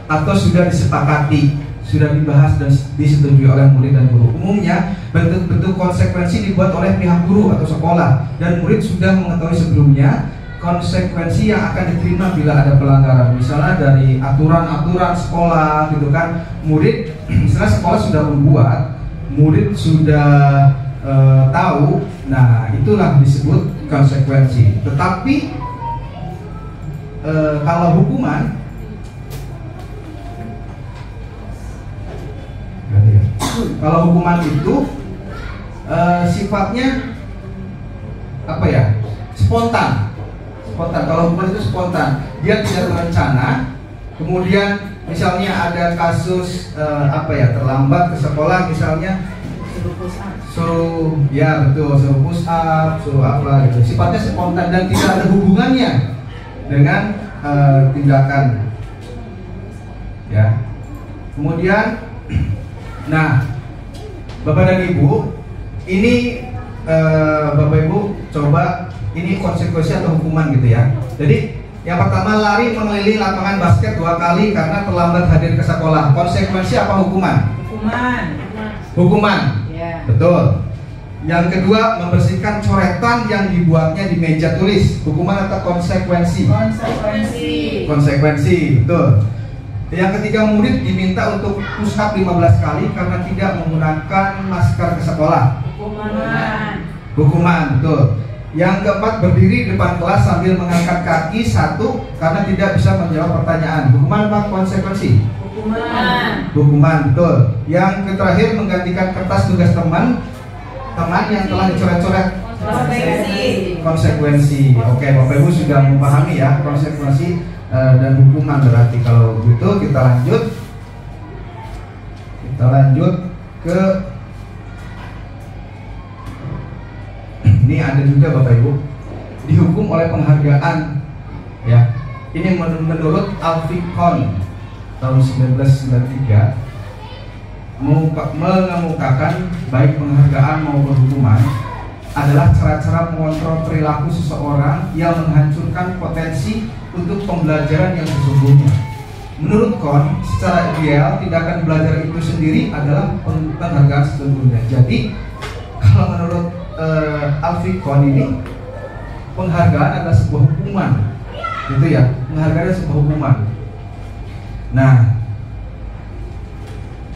atau sudah disepakati, sudah dibahas dan disetujui oleh murid dan guru. Umumnya bentuk-bentuk konsekuensi dibuat oleh pihak guru atau sekolah dan murid sudah mengetahui sebelumnya konsekuensi yang akan diterima bila ada pelanggaran. Misalnya dari aturan-aturan sekolah gitu kan. Murid, misalnya sekolah sudah membuat, murid sudah tahu. Nah, itulah disebut konsekuensi. Tetapi kalau hukuman, kalau hukuman itu sifatnya apa ya? Spontan. Kalau hukuman itu spontan, dia tidak terencana. Kemudian misalnya ada kasus terlambat ke sekolah, misalnya suruh push up, suruh apa gitu. Sifatnya spontan dan tidak ada hubungannya dengan tindakan, ya. Kemudian, nah, Bapak dan Ibu, ini Bapak Ibu coba, ini konsekuensi atau hukuman gitu ya. Jadi yang pertama, lari mengelilingi lapangan basket 2 kali karena terlambat hadir ke sekolah. Konsekuensi apa hukuman? Hukuman. Ya. Betul. Yang kedua, membersihkan coretan yang dibuatnya di meja tulis. Hukuman atau konsekuensi? Konsekuensi, betul. Yang ketiga, murid diminta untuk push up 15 kali karena tidak menggunakan masker ke sekolah. Hukuman, betul. Yang keempat, berdiri depan kelas sambil mengangkat kaki 1 karena tidak bisa menjawab pertanyaan. Hukuman apa konsekuensi? Hukuman, betul. Yang terakhir, menggantikan kertas tugas teman yang telah dicoret-coret. Konsekuensi. Oke, Bapak Ibu sudah memahami ya konsekuensi dan hukuman. Berarti kalau begitu kita lanjut ke ini ada juga Bapak Ibu, dihukum oleh penghargaan, ya. Ini menurut Alfikon tahun 1993 mengemukakan baik penghargaan maupun hukuman adalah cara-cara mengontrol perilaku seseorang yang menghancurkan potensi untuk pembelajaran yang sesungguhnya. Menurut Kon, secara ideal tindakan belajar itu sendiri adalah penghargaan sesungguhnya. Jadi kalau menurut Alfikon ini, penghargaan adalah sebuah hukuman, gitu ya. Penghargaan adalah sebuah hukuman. Nah,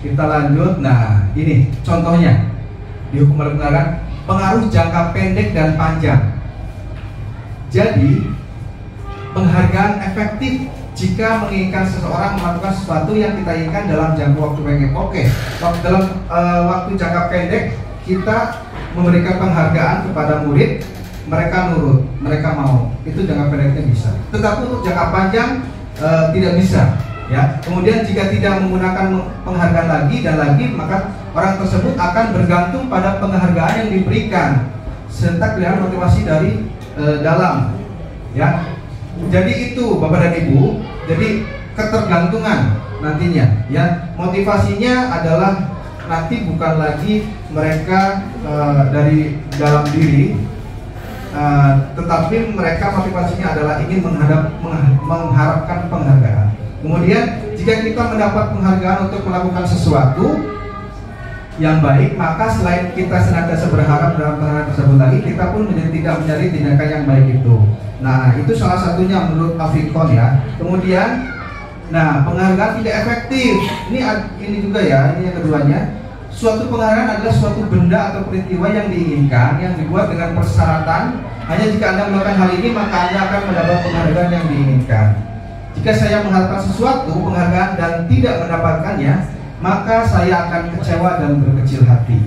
kita lanjut. Nah, ini contohnya dihukum oleh penghargaan. Pengaruh jangka pendek dan panjang. Jadi, penghargaan efektif jika menginginkan seseorang melakukan sesuatu yang kita inginkan dalam jangka waktu pendek. Oke, dalam waktu jangka pendek kita memberikan penghargaan kepada murid, mereka nurut, mereka mau, itu jangka pendeknya bisa. Tetapi untuk jangka panjang tidak bisa, ya. Kemudian jika tidak menggunakan penghargaan lagi dan lagi, maka orang tersebut akan bergantung pada penghargaan yang diberikan serta kelihatan motivasi dari dalam, ya. Jadi itu Bapak dan Ibu, jadi ketergantungan nantinya ya. Motivasinya adalah nanti bukan lagi mereka dari dalam diri, tetapi mereka motivasinya adalah ingin mengharapkan penghargaan. Kemudian jika kita mendapat penghargaan untuk melakukan sesuatu yang baik, maka selain kita senantiasa berharap dalam penghargaan tersebut lagi, kita pun tidak mencari tindakan yang baik itu. Nah, itu salah satunya menurut Afikon ya. Kemudian, nah, penghargaan tidak efektif. Ini juga ya, ini yang keduanya. Suatu penghargaan adalah suatu benda atau peristiwa yang diinginkan, yang dibuat dengan persyaratan. Hanya jika Anda melakukan hal ini, maka Anda akan mendapat penghargaan yang diinginkan. Jika saya mengharapkan sesuatu penghargaan dan tidak mendapatkannya, maka saya akan kecewa dan berkecil hati.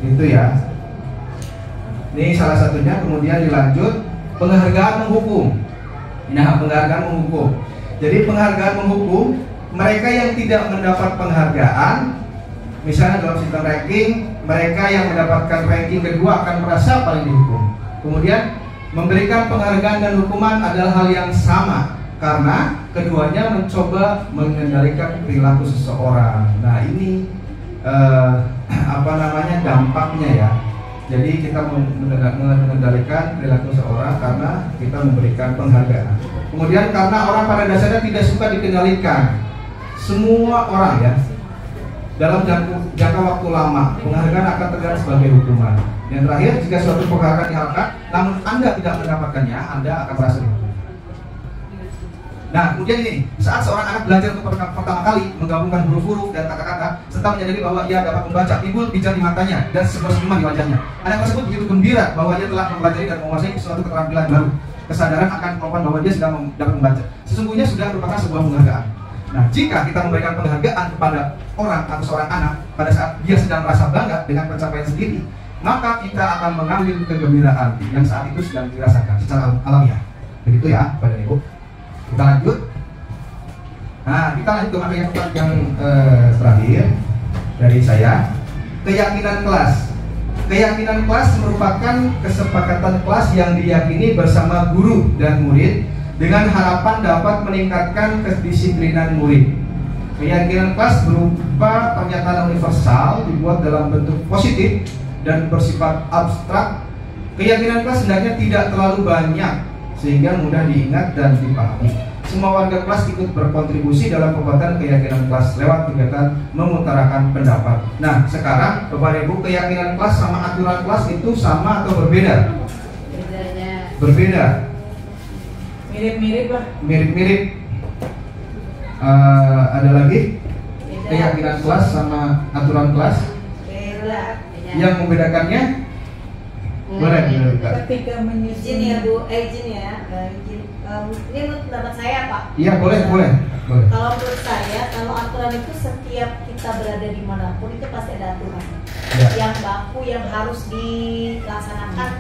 Itu ya. Ini salah satunya. Kemudian dilanjut, penghargaan menghukum. Nah, penghargaan menghukum. Jadi penghargaan menghukum mereka yang tidak mendapat penghargaan. Misalnya dalam sistem ranking, mereka yang mendapatkan ranking kedua akan merasa paling dihukum. Kemudian memberikan penghargaan dan hukuman adalah hal yang sama, karena keduanya mencoba mengendalikan perilaku seseorang. Nah, ini dampaknya ya. Jadi kita mengendalikan perilaku seseorang karena kita memberikan penghargaan. Kemudian karena orang pada dasarnya tidak suka dikendalikan. Semua orang ya, dalam jangka waktu lama penghargaan akan terlihat sebagai hukuman. Yang terakhir, jika suatu penghargaan diharapkan namun Anda tidak mendapatkannya, Anda akan merasa dihukum. Nah, kemudian ini, saat seorang anak belajar untuk pertama kali menggabungkan huruf-huruf dan kata-kata serta menyadari bahwa ia dapat membaca, timbul pijar di matanya dan senyuman di wajahnya. Anak tersebut begitu gembira bahwa ia telah mempelajari dan menguasai suatu keterampilan baru. Kesadaran akan kemampuan bahwa dia sudah dapat membaca sesungguhnya sudah merupakan sebuah penghargaan. Nah, jika kita memberikan penghargaan kepada orang atau seorang anak pada saat dia sedang merasa bangga dengan pencapaian sendiri, maka kita akan mengambil kegembiraan yang saat itu sedang dirasakan secara alamiah. Begitu ya, Bapak Ibu. Kita lanjut. Nah, kita lanjut ke materi yang terakhir dari saya. Keyakinan kelas. Keyakinan kelas merupakan kesepakatan kelas yang diyakini bersama guru dan murid dengan harapan dapat meningkatkan kedisiplinan murid. Keyakinan kelas berupa pernyataan universal dibuat dalam bentuk positif dan bersifat abstrak. Keyakinan kelas hendaknya tidak terlalu banyak sehingga mudah diingat dan dipahami. Semua warga kelas ikut berkontribusi dalam pembuatan keyakinan kelas lewat kegiatan mengutarakan pendapat. Nah, sekarang Bapak Ibu, keyakinan kelas sama aturan kelas itu sama atau berbeda? Berbeda. Mirip-mirip lah. Mirip-mirip. Ada lagi? Beda. Keyakinan kelas sama aturan kelas? Beda. Yang membedakannya? Boleh dilakukan. Ketika menyusun. Izin ya Bu, izin ya. Izin. Ini menurut pendapat saya Pak. Iya, boleh. Kalau menurut saya, kalau aturan itu setiap kita berada dimanapun itu pasti ada aturan ya, yang baku, yang harus dilaksanakan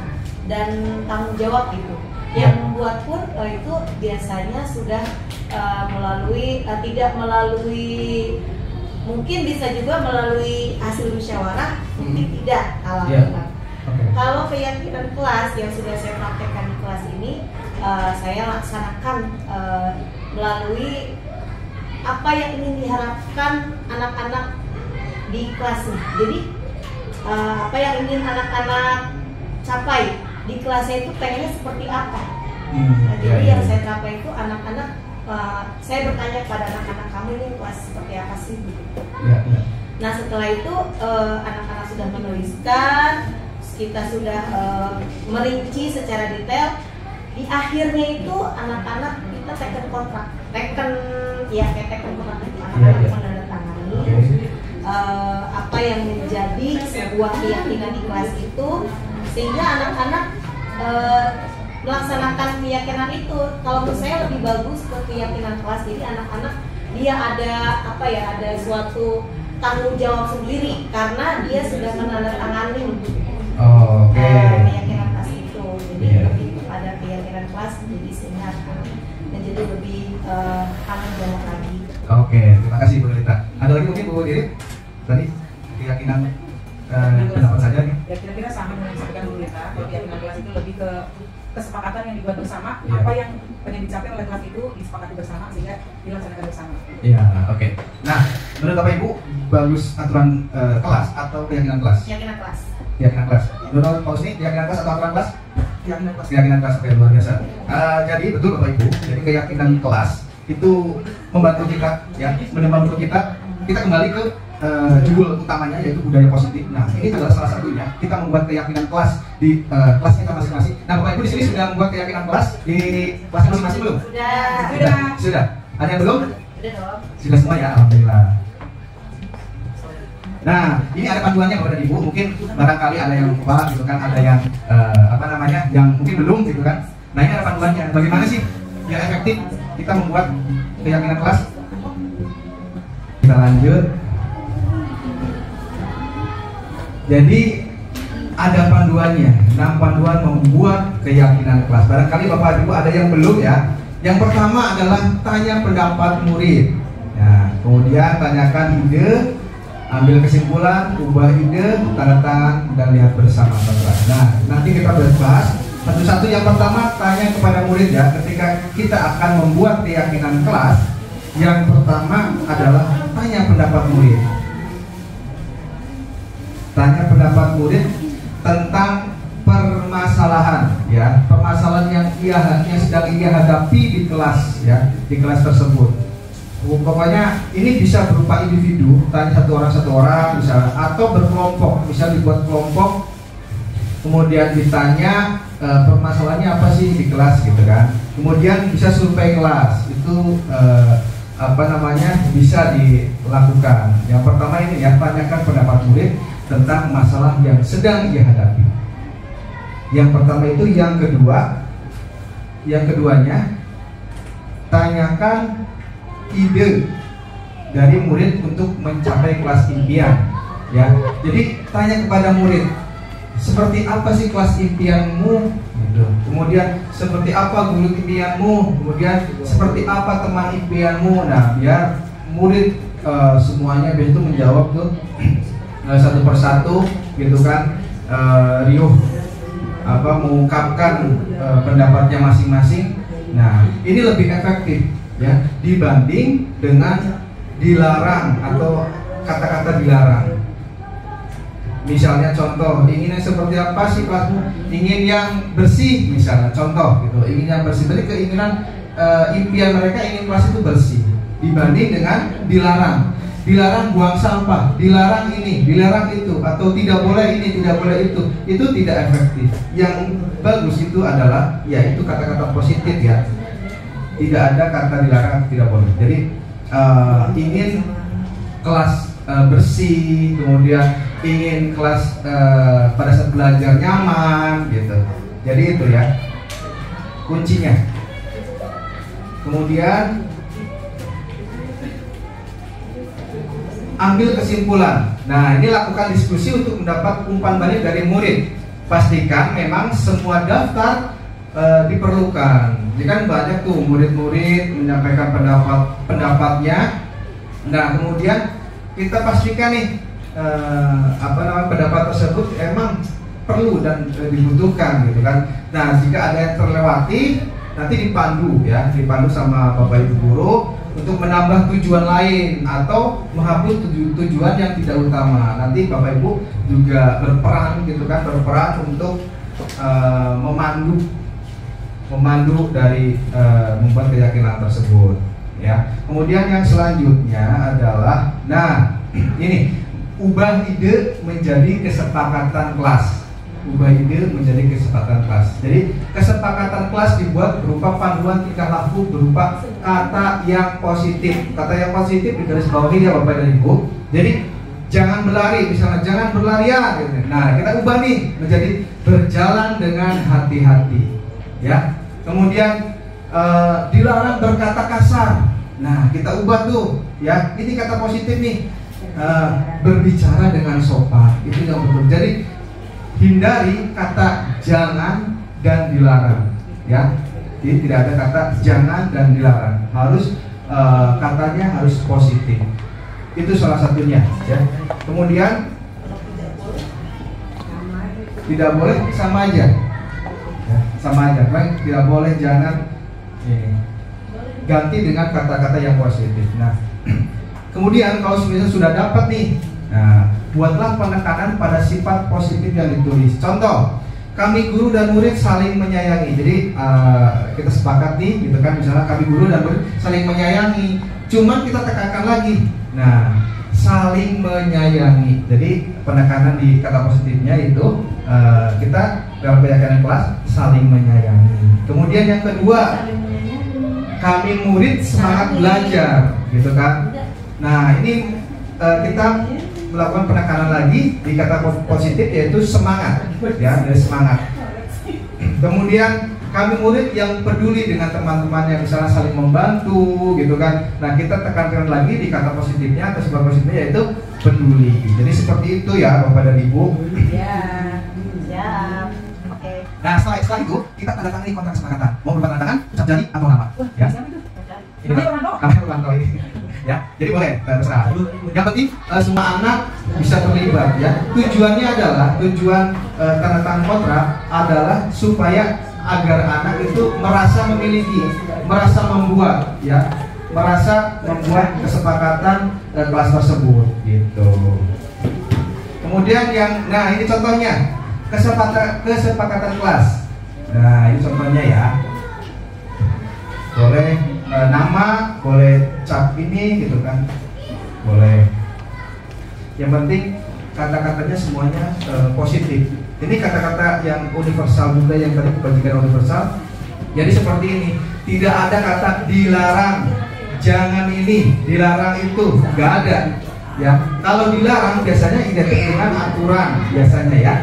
dan tanggung jawab gitu. Yang membuat pun itu biasanya sudah melalui tidak melalui, mungkin bisa juga melalui hasil musyawarah, mungkin tidak alamiah. Kalau keyakinan kelas yang sudah saya praktekkan di kelas ini, saya laksanakan melalui apa yang ingin diharapkan anak-anak di kelas ini. Jadi apa yang ingin anak-anak capai di kelasnya itu pengennya seperti apa. Jadi yang saya capai itu anak-anak, saya bertanya kepada anak-anak, kamu ini kelas seperti apa sih? Nah, setelah itu anak-anak sudah menuliskan, kita sudah merinci secara detail. Di akhirnya itu anak-anak kita teken kontrak, teken kontrak itu anak-anak menandatangani apa yang menjadi sebuah keyakinan di kelas itu, sehingga anak-anak melaksanakan keyakinan itu. Kalau menurut saya lebih bagus ke keyakinan kelas, jadi anak-anak dia ada suatu tanggung jawab sendiri karena dia sudah menandatangani keyakinan kelas itu. Jadi lebih kepada keyakinan kelas, jadi sehingga menjadi lebih aman banyak lagi. Oke, terima kasih Bu Lita. Ada lagi mungkin Bu Diri? Tadi keyakinan pendapat saja nih. Ya kira-kira sama dengan yang disampaikan Bu Lita. Keyakinan kelas itu lebih ke kesepakatan yang yang dibuat bersama, Iya. apa yang pengen dicapai oleh kelas itu disepakati bersama sehingga dilaksanakan bersama. Iya, oke. Nah, menurut Bapak Ibu bagus aturan kelas atau keyakinan kelas? Keyakinan kelas. Keyakinan kelas. Menurut Pak Husni, keyakinan kelas atau aturan kelas? Keyakinan kelas. Keyakinan kelas, oke, luar biasa. Jadi betul Bapak Ibu, jadi keyakinan kelas itu membantu kita, ya, membantu kita kembali ke judul utamanya yaitu budaya positif. Nah, ini adalah salah satunya. Kita membuat keyakinan kelas di kelas kita masing-masing. Nah, Bapak Ibu di sini sudah membuat keyakinan kelas di kelas masing-masing belum? Sudah. Ada yang belum? Udah dong. Sudah semua ya, alhamdulillah. Nah, ini ada panduannya Bapak dan Ibu. Mungkin barangkali ada yang lupa gitu kan, ada yang yang mungkin belum gitu kan. Nah, ini ada panduannya. Bagaimana sih yang efektif kita membuat keyakinan kelas? Kita lanjut. Jadi ada panduannya. Nah, panduan membuat keyakinan kelas. Barangkali Bapak Ibu ada yang belum ya. Yang pertama adalah tanya pendapat murid. Nah, kemudian tanyakan ide, ambil kesimpulan, ubah ide, tanda tangan, dan lihat bersama. Nah, nanti kita bahas satu-satu. Yang pertama tanya kepada murid ya. Ketika kita akan membuat keyakinan kelas, yang pertama adalah tanya pendapat murid. Tanya pendapat murid tentang permasalahan ya, permasalahan yang sedang ia hadapi di kelas ya, di kelas tersebut. Pokoknya ini bisa berupa individu, tanya satu orang bisa, atau berkelompok, bisa dibuat kelompok, kemudian ditanya permasalahannya apa sih di kelas gitu kan. Kemudian bisa survei kelas, itu bisa dilakukan. Yang pertama ini ya, tanyakan pendapat murid tentang masalah yang sedang ia hadapi. Yang pertama itu. Yang keduanya tanyakan ide dari murid untuk mencapai kelas impian ya. Jadi tanya kepada murid, seperti apa sih kelas impianmu gitu. Kemudian seperti apa guru impianmu, kemudian seperti apa teman impianmu. Nah, biar murid semuanya itu menjawab tuh satu persatu gitu kan, riuh mengungkapkan pendapatnya masing-masing. Nah, ini lebih efektif ya dibanding dengan dilarang atau kata-kata dilarang. Misalnya contoh, inginnya seperti apa sih kelasmu? Ingin yang bersih misalnya, contoh gitu, ingin yang bersih. Jadi keinginan impian mereka ingin kelas itu bersih, dibanding dengan dilarang. Dilarang buang sampah, dilarang ini, dilarang itu, atau tidak boleh ini, tidak boleh itu tidak efektif. Yang bagus itu adalah yaitu kata-kata positif ya. Tidak ada kata dilarang, tidak boleh. Jadi ingin kelas bersih, kemudian ingin kelas pada saat belajar nyaman gitu. Jadi itu ya kuncinya. Kemudian ambil kesimpulan. Nah, ini lakukan diskusi untuk mendapat umpan balik dari murid. Pastikan memang semua daftar diperlukan. Jadi kan banyak tuh murid-murid menyampaikan pendapatnya. Nah, kemudian kita pastikan nih pendapat tersebut emang perlu dan dibutuhkan gitu kan. Nah, jika ada yang terlewati nanti dipandu sama Bapak Ibu guru untuk menambah tujuan lain atau menghapus tujuan yang tidak utama. Nanti Bapak Ibu juga berperan untuk memandu dari membuat keyakinan tersebut ya. Kemudian yang selanjutnya adalah ini ubah ide menjadi kesepakatan kelas. Jadi kesepakatan kelas dibuat berupa panduan tingkah laku berupa kata yang positif. Kata yang positif digarisbawahi ya Bapak dan Ibu. Jadi jangan berlari, misalnya jangan berlarian gitu. Nah, kita ubah nih menjadi berjalan dengan hati-hati ya. Kemudian dilarang berkata kasar. Nah, kita ubah tuh ya. Ini kata positif nih. Berbicara dengan sopan. Itu yang betul. Jadi hindari kata jangan dan dilarang ya. Jadi tidak ada kata jangan dan dilarang. Harus katanya harus positif. Itu salah satunya ya. Kemudian tidak boleh sama aja ya. sama aja. Baik, tidak boleh, jangan ini. Ganti dengan kata-kata yang positif. Nah, kemudian kalau misalnya sudah dapat nih, nah, buatlah penekanan pada sifat positif yang ditulis. Contoh, kami guru dan murid saling menyayangi. Jadi kita sepakat nih, gitu kan? Misalnya kami guru dan murid saling menyayangi. Cuman kita tekankan lagi. Nah, saling menyayangi. Jadi penekanan di kata positifnya itu kita dalam keyakinan kelas saling menyayangi. Kemudian yang kedua, kami murid semangat belajar, gitu kan? Nah, ini kita melakukan penekanan lagi di kata positif, yaitu semangat, ya, dari semangat. Kemudian kami murid yang peduli dengan teman-temannya, misalnya saling membantu, gitu kan? Nah, kita tekankan lagi di kata positifnya atau sifat positifnya, yaitu peduli. Jadi seperti itu ya, Bapak dan Ibu. Ya, siap. Oke. Nah, setelah itu kita tanda tangani kontrak kesepakatan. Mau berupa tanda tangan, ucap janji atau nama? Ya. Ini namanya Romanto ini. Ya, jadi boleh terserah. Yang penting semua anak bisa terlibat ya. Tujuannya adalah tanda tangan kontrak adalah supaya agar anak itu merasa memiliki, merasa membuat ya, merasa membuat kesepakatan kelas tersebut gitu. Kemudian nah ini contohnya kesepakatan kelas. Nah, ini contohnya ya. Boleh nama, boleh cap ini gitu kan, boleh. Yang penting kata-katanya semuanya positif. Ini kata-kata yang universal juga, yang tadi bagian universal. Jadi seperti ini, tidak ada kata dilarang, jangan ini, dilarang itu, nggak ada. Ya, kalau dilarang biasanya identik dengan aturan biasanya ya.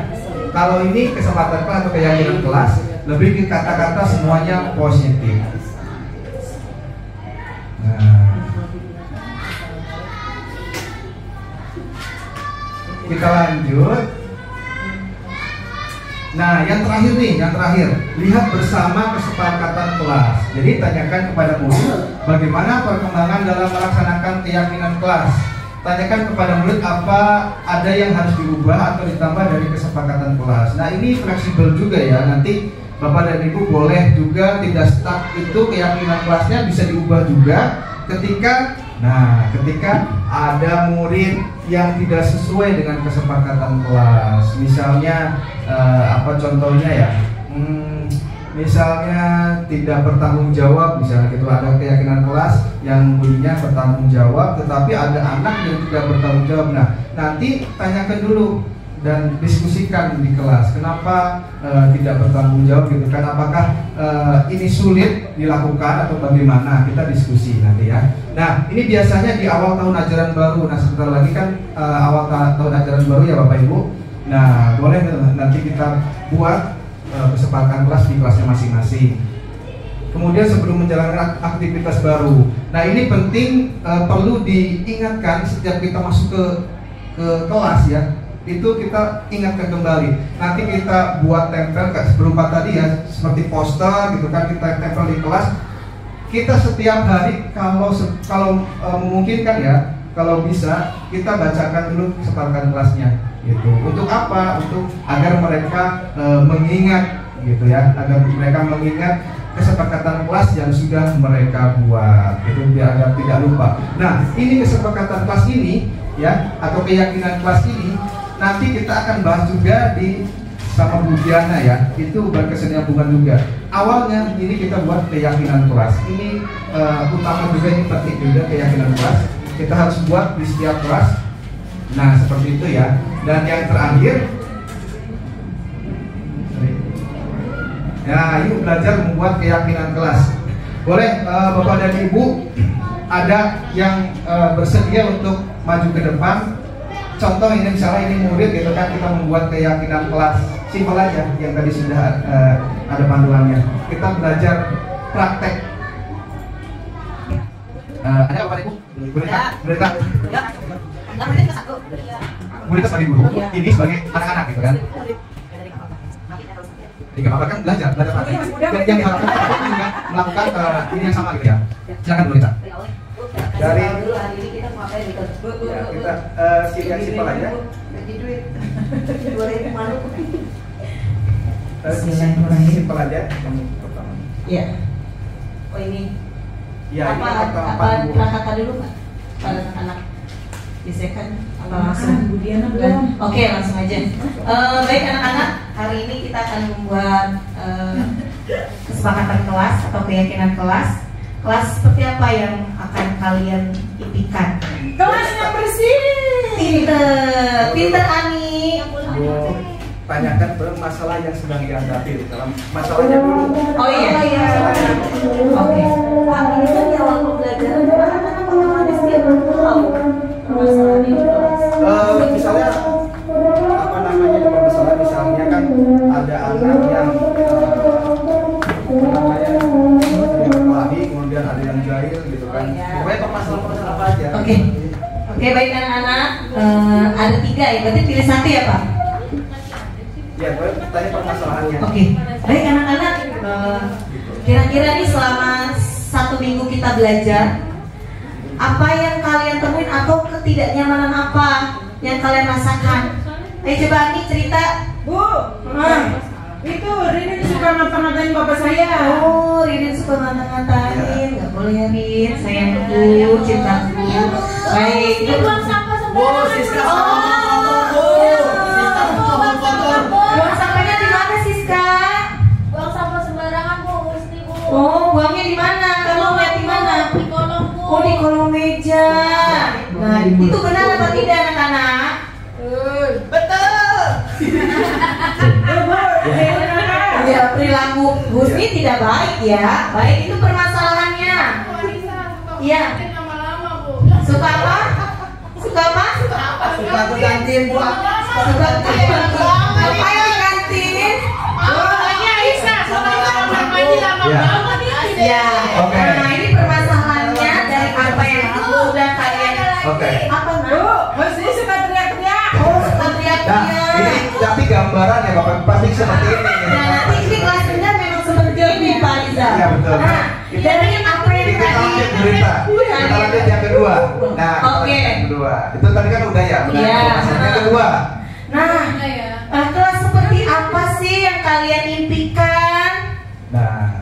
Kalau ini kesempatan kelas atau keyakinan kelas, lebih ke kata-kata semuanya positif. Kita lanjut. Nah, yang terakhir, lihat bersama kesepakatan kelas. Jadi tanyakan kepada murid bagaimana perkembangan dalam melaksanakan keyakinan kelas. Tanyakan kepada murid apa ada yang harus diubah atau ditambah dari kesepakatan kelas. Nah, ini fleksibel juga ya. Nanti Bapak dan Ibu boleh juga tidak stuck, itu keyakinan kelasnya bisa diubah juga ketika ada murid yang tidak sesuai dengan kesepakatan kelas. Misalnya apa contohnya ya? Misalnya tidak bertanggung jawab, misalnya gitu, ada keyakinan kelas yang bunyinya bertanggung jawab, tetapi ada anak yang tidak bertanggung jawab. Nah, nanti tanyakan dulu dan diskusikan di kelas, kenapa tidak bertanggung jawab gitu kan? Apakah ini sulit dilakukan atau bagaimana? Kita diskusi nanti ya. Nah, ini biasanya di awal tahun ajaran baru. Nah, sebentar lagi kan awal tahun ajaran baru ya Bapak Ibu. Nah, boleh nanti kita buat kesepakatan kelas di kelasnya masing-masing. Kemudian sebelum menjalankan aktivitas baru, nah ini penting, perlu diingatkan setiap kita masuk ke kelas ya, itu kita ingatkan kembali. Nanti kita buat tempel berupa tadi ya, seperti poster gitu kan, kita tempel di kelas. Kita setiap hari kalau memungkinkan ya, kalau bisa kita bacakan dulu kesepakatan kelasnya gitu. Untuk apa? Untuk agar mereka mengingat gitu ya, agar mereka mengingat kesepakatan kelas yang sudah mereka buat itu, biar agar tidak lupa. Nah, ini kesepakatan kelas ini ya, atau keyakinan kelas ini nanti kita akan bahas juga di sama Bu Diana ya, itu berkesinambungan juga. Awalnya ini kita buat keyakinan kelas, ini utama juga, ini penting juga keyakinan kelas, kita harus buat di setiap kelas. Nah, seperti itu ya. Dan yang terakhir, ya, yuk belajar membuat keyakinan kelas. Boleh Bapak dan Ibu ada yang bersedia untuk maju ke depan. Contoh ini misalnya ini murid gitu kan, kita membuat keyakinan kelas, simpel aja yang tadi sudah ada panduannya. Kita belajar praktek. Ada Bapak Ibu? Boleh tak? Murid sebagai guru, ini sebagai anak-anak gitu kan. Tidak apa-apa kan, belajar praktek. Dan yang diharapkan juga melakukan ini yang sama gitu ya. Silakan dulu kita. Dari ya, kita simpel aja. Bismillahirrahmanirrahim. Simpel aja yang pertama. Iya. Oh ini. Ya, ini apa kata dulu Pak? Pada anak disekan apa langsung? Budiana belum. Oke, langsung aja. Baik anak-anak, hari ini kita akan membuat kesepakatan kelas atau keyakinan kelas. Kelas seperti apa yang akan kalian impikan? Kelas yang bersih. Pinter Ani. Tanyakan masalah yang sedang dihadapi dalam masalahnya dulu. Oh iya. Oke. Pak, ini kan di awal pembelajaran anak-anak otomatis dia belum tahu permasalahan ini. Misalnya apa namanya di permasalahan, misalnya kan ada anak yang kemudian ada yang jahil gitu kan. Pokoknya permasalahan apa aja. Oke, baik anak-anak, ada 3 ya, berarti pilih 1 ya Pak? Ya, gue tanya permasalahannya. Oke, baik anak-anak, kira-kira nih selama 1 minggu kita belajar, apa yang kalian temuin atau ketidaknyamanan apa yang kalian rasakan? Ayo coba Ani cerita. Bu, itu Rini suka ngata-ngatain bapak saya. Oh, Rini suka ngata-ngatain, nggak boleh ya Rin, sayangku, cintaku. Baik, Ini buang sampah Bu, sembarangan. Siska buang sampahnya di mana Siska? Buang sampah sembarangan Bu, mesti Bu. Oh, buangnya di mana? Kamu lihat di mana? Di kolong Bu. Oh, di kolong meja. Nah, itu benar apa tidak anak-anak? Betul. Ya, perilaku Husni tidak baik ya. Baik, itu permasalahannya. Iya. Suka apa? Suka apa? Suka ke kantin, Bu. Suka apa yang kantin? Ya. Oke. Nah, ini permasalahannya dari apa yang sudah kalian. Oke. Apa Bu, nak? mesti suka teriak-teriak. Oh, suka Nah, teriak-teriak. ini tapi gambaran ya Bapak pasti seperti ini. Nah, nanti ini kelas rendah memang seperti ini Pak Liza. Iya, betul. Nah, dari apa yang Kita tadi lanjut berita. Kita lanjut yang kedua. Nah, Oke. yang kedua. Itu tadi kan udah ya. Udah. Iya. Yang kedua. Nah, kelas seperti apa sih yang kalian impikan? Nah,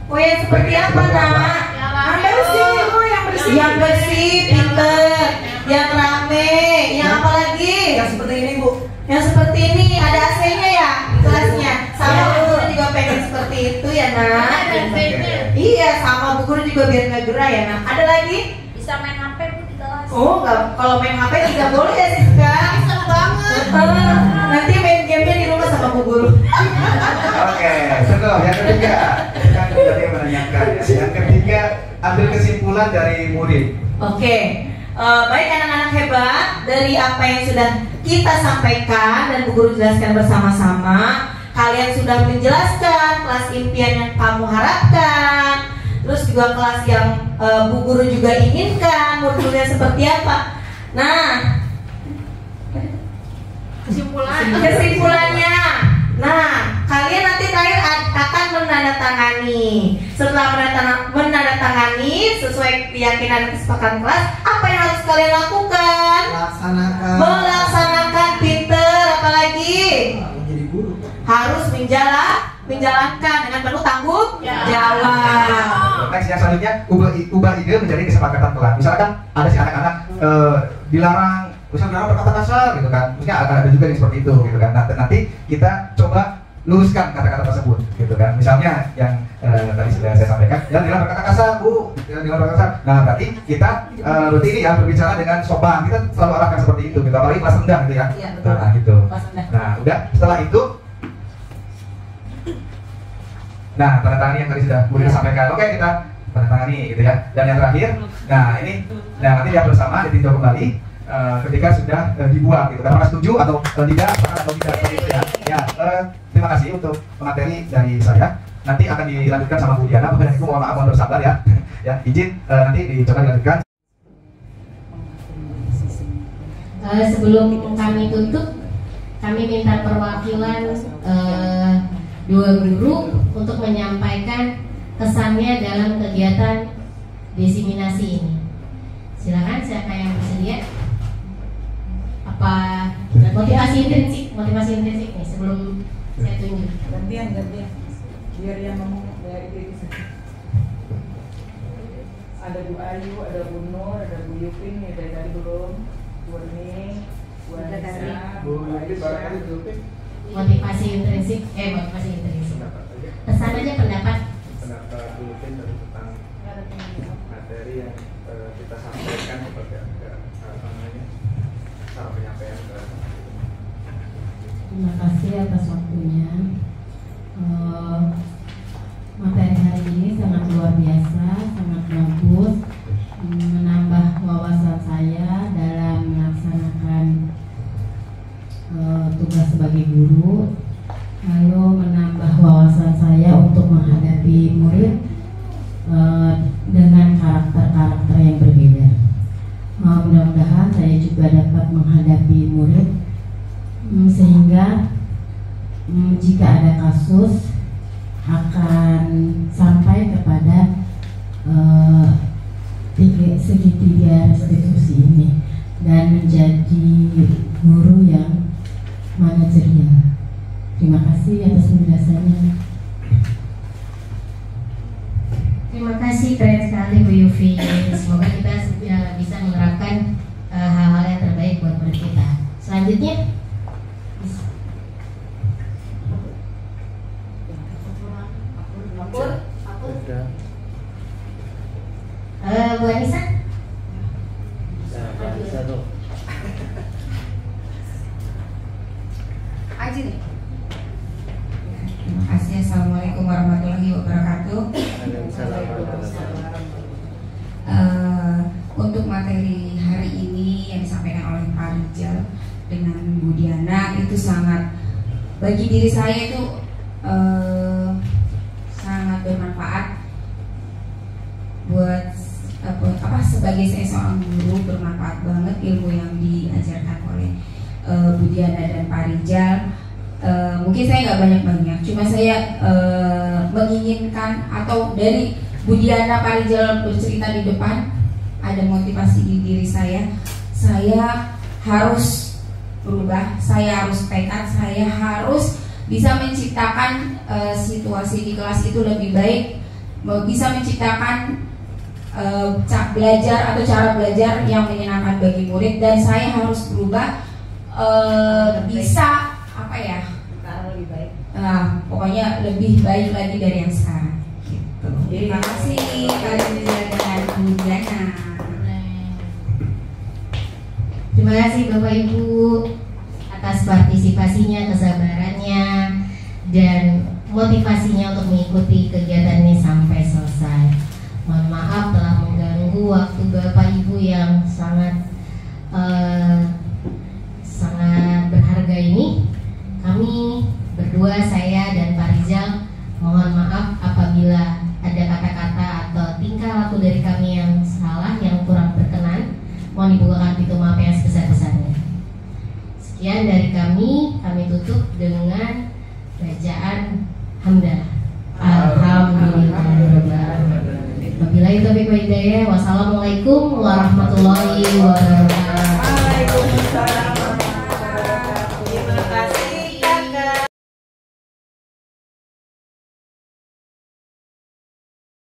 Oh, yang seperti apa nak? Yang bersih, Bu, yang bersih. Yang bersih, pinter, yang rame, yang apa lagi? Yang seperti ini, Bu. Yang seperti ini, ada AC-nya ya kelasnya. Sama Bu Guru juga pengen seperti itu ya nak. Iya, sama Bu Guru juga biar nggak gerah ya nak. Ada lagi? Bisa main HP Bu di kelas. Oh, nggak. Kalau main HP tidak boleh ya Siska. Seru banget. Nanti main gamenya di rumah sama Bu Guru. oke. Setelah yang ketiga. Kan tadi yang menanyakan ya. Yang ketiga, ambil kesimpulan dari murid. Oke, baik anak-anak hebat, dari apa yang sudah kita sampaikan dan Bu Guru jelaskan bersama-sama, kalian sudah menjelaskan kelas impian yang kamu harapkan, terus juga kelas yang Bu Guru juga inginkan, murid-muridnya seperti apa. Nah, kesimpulannya, nah kalian nanti terakhir akan menandatangani. Setelah menandatangani sesuai keyakinan kesepakatan kelas, apa yang harus kalian lakukan? Melaksanakan, pinter, apalagi Menjadi guru. harus menjalankan dengan penuh tanggung jawab. Next yang selanjutnya, ubah ide menjadi kesepakatan kelas. Misalkan ada si anak-anak dilarang, misalnya berkata kasar gitu kan. Maksudnya ada juga yang seperti itu gitu kan. Nah, nanti kita coba luruskan kata-kata tersebut gitu kan. Misalnya yang tadi sudah saya sampaikan, yang dilarang berkata kasar, Bu, yang dilarang berkata kasar. Nah, berarti kita berarti ini ya berbicara dengan sopan. Kita selalu arahkan seperti itu gitu. Apalagi kelas rendah gitu ya. Iya, betul. Nah, gitu. Kelas rendah. Nah, udah setelah itu nah, tanda tangan yang tadi sudah Bu Rina sampaikan. Oke, kita tanda tangani gitu ya. Dan yang terakhir, nah ini, nah nanti yang bersama ditinjau kembali ketika sudah dibuat gitu. Apakah setuju atau tidak, atau tidak seperti itu ya. Ya, terima kasih untuk materi dari saya. Nanti akan dilanjutkan sama Bu Diana. Bapak dan Ibu mohon maaf, mohon bersabar ya. Ya, izin nanti dicoba dilanjutkan. Sebelum kami tutup, kami minta perwakilan dua guru untuk menyampaikan kesannya dalam kegiatan diseminasi ini. Silakan, siapa yang bersedia? Apa motivasi intrinsik nih sebelum Saya tunjuk. Gantian. Biar yang ngomong biar itu saja. Ada Bu Ayu, ada Bu Nur, ada Bu Yupin, ya dari tadi belum. Bu Ning, Bu Anissa, Bu Aisyah. Motivasi intrinsik, pesan aja pendapat. Pendapat dulu tentang materi yang kita sampaikan seperti apa namanya, cara penyampaian. Terima kasih atas waktunya. Materi hari ini sangat luar biasa, sangat bagus, menambah wawasan saya dalam melaksanakan tugas sebagai guru, lalu menambah wawasan saya untuk menghadapi murid dengan karakter-karakter yang berbeda. Mudah-mudahan saya juga dapat menghadapi murid sehingga jika ada kasus akan sampai kepada segitiga restitusi ini dan menjadi guru yang manajerial. Terima kasih atas penjelasannya. Terima kasih, keren sekali Bu Yufi. Semoga kita bisa menerapkan hal-hal yang terbaik buat murid kita. Selanjutnya, Bu Anissa. Aji nih. Terima kasih. Assalamualaikum warahmatullahi wabarakatuh. Untuk materi hari ini yang disampaikan oleh Pak Rijal dengan Bu Diana itu sangat, bagi diri saya itu sangat bermanfaat buat sebagai saya seorang guru, bermanfaat banget ilmu yang diajarkan oleh Bu Diana dan Pak Rijal. Mungkin saya nggak banyak-banyak, cuma saya menginginkan, atau dari Bu Diana, Pak Rijal bercerita di depan, ada motivasi di diri saya harus berubah, saya harus tekad, saya harus bisa menciptakan situasi di kelas itu lebih baik, bisa menciptakan belajar atau cara belajar yang menyenangkan bagi murid, dan saya harus berubah, bisa lebih baik. Pokoknya lebih baik lagi dari yang sekarang. Gitu. Terima kasih Pak Rijal dan Bu Diana. Terima kasih Bapak Ibu atas partisipasinya, kesabarannya, dan motivasinya untuk mengikuti kegiatan ini sampai selesai. Mohon maaf telah mengganggu waktu Bapak Ibu yang sangat berharga ini. Kami berdua, saya dan Pak Rijal, mohon maaf apabila ada kata-kata atau tingkah laku dari kami yang salah, yang kurang berkenan. Mohon dibukakan pintu maaf yang sebesar-besarnya. Sekian dari kami tutup dengan bacaan hamdalah. Alhamdulillahirobbilalamin. Wabillahi taufiq wal hidayah. Wassalamualaikum warahmatullahi wabarakatuh. Waalaikumsalam.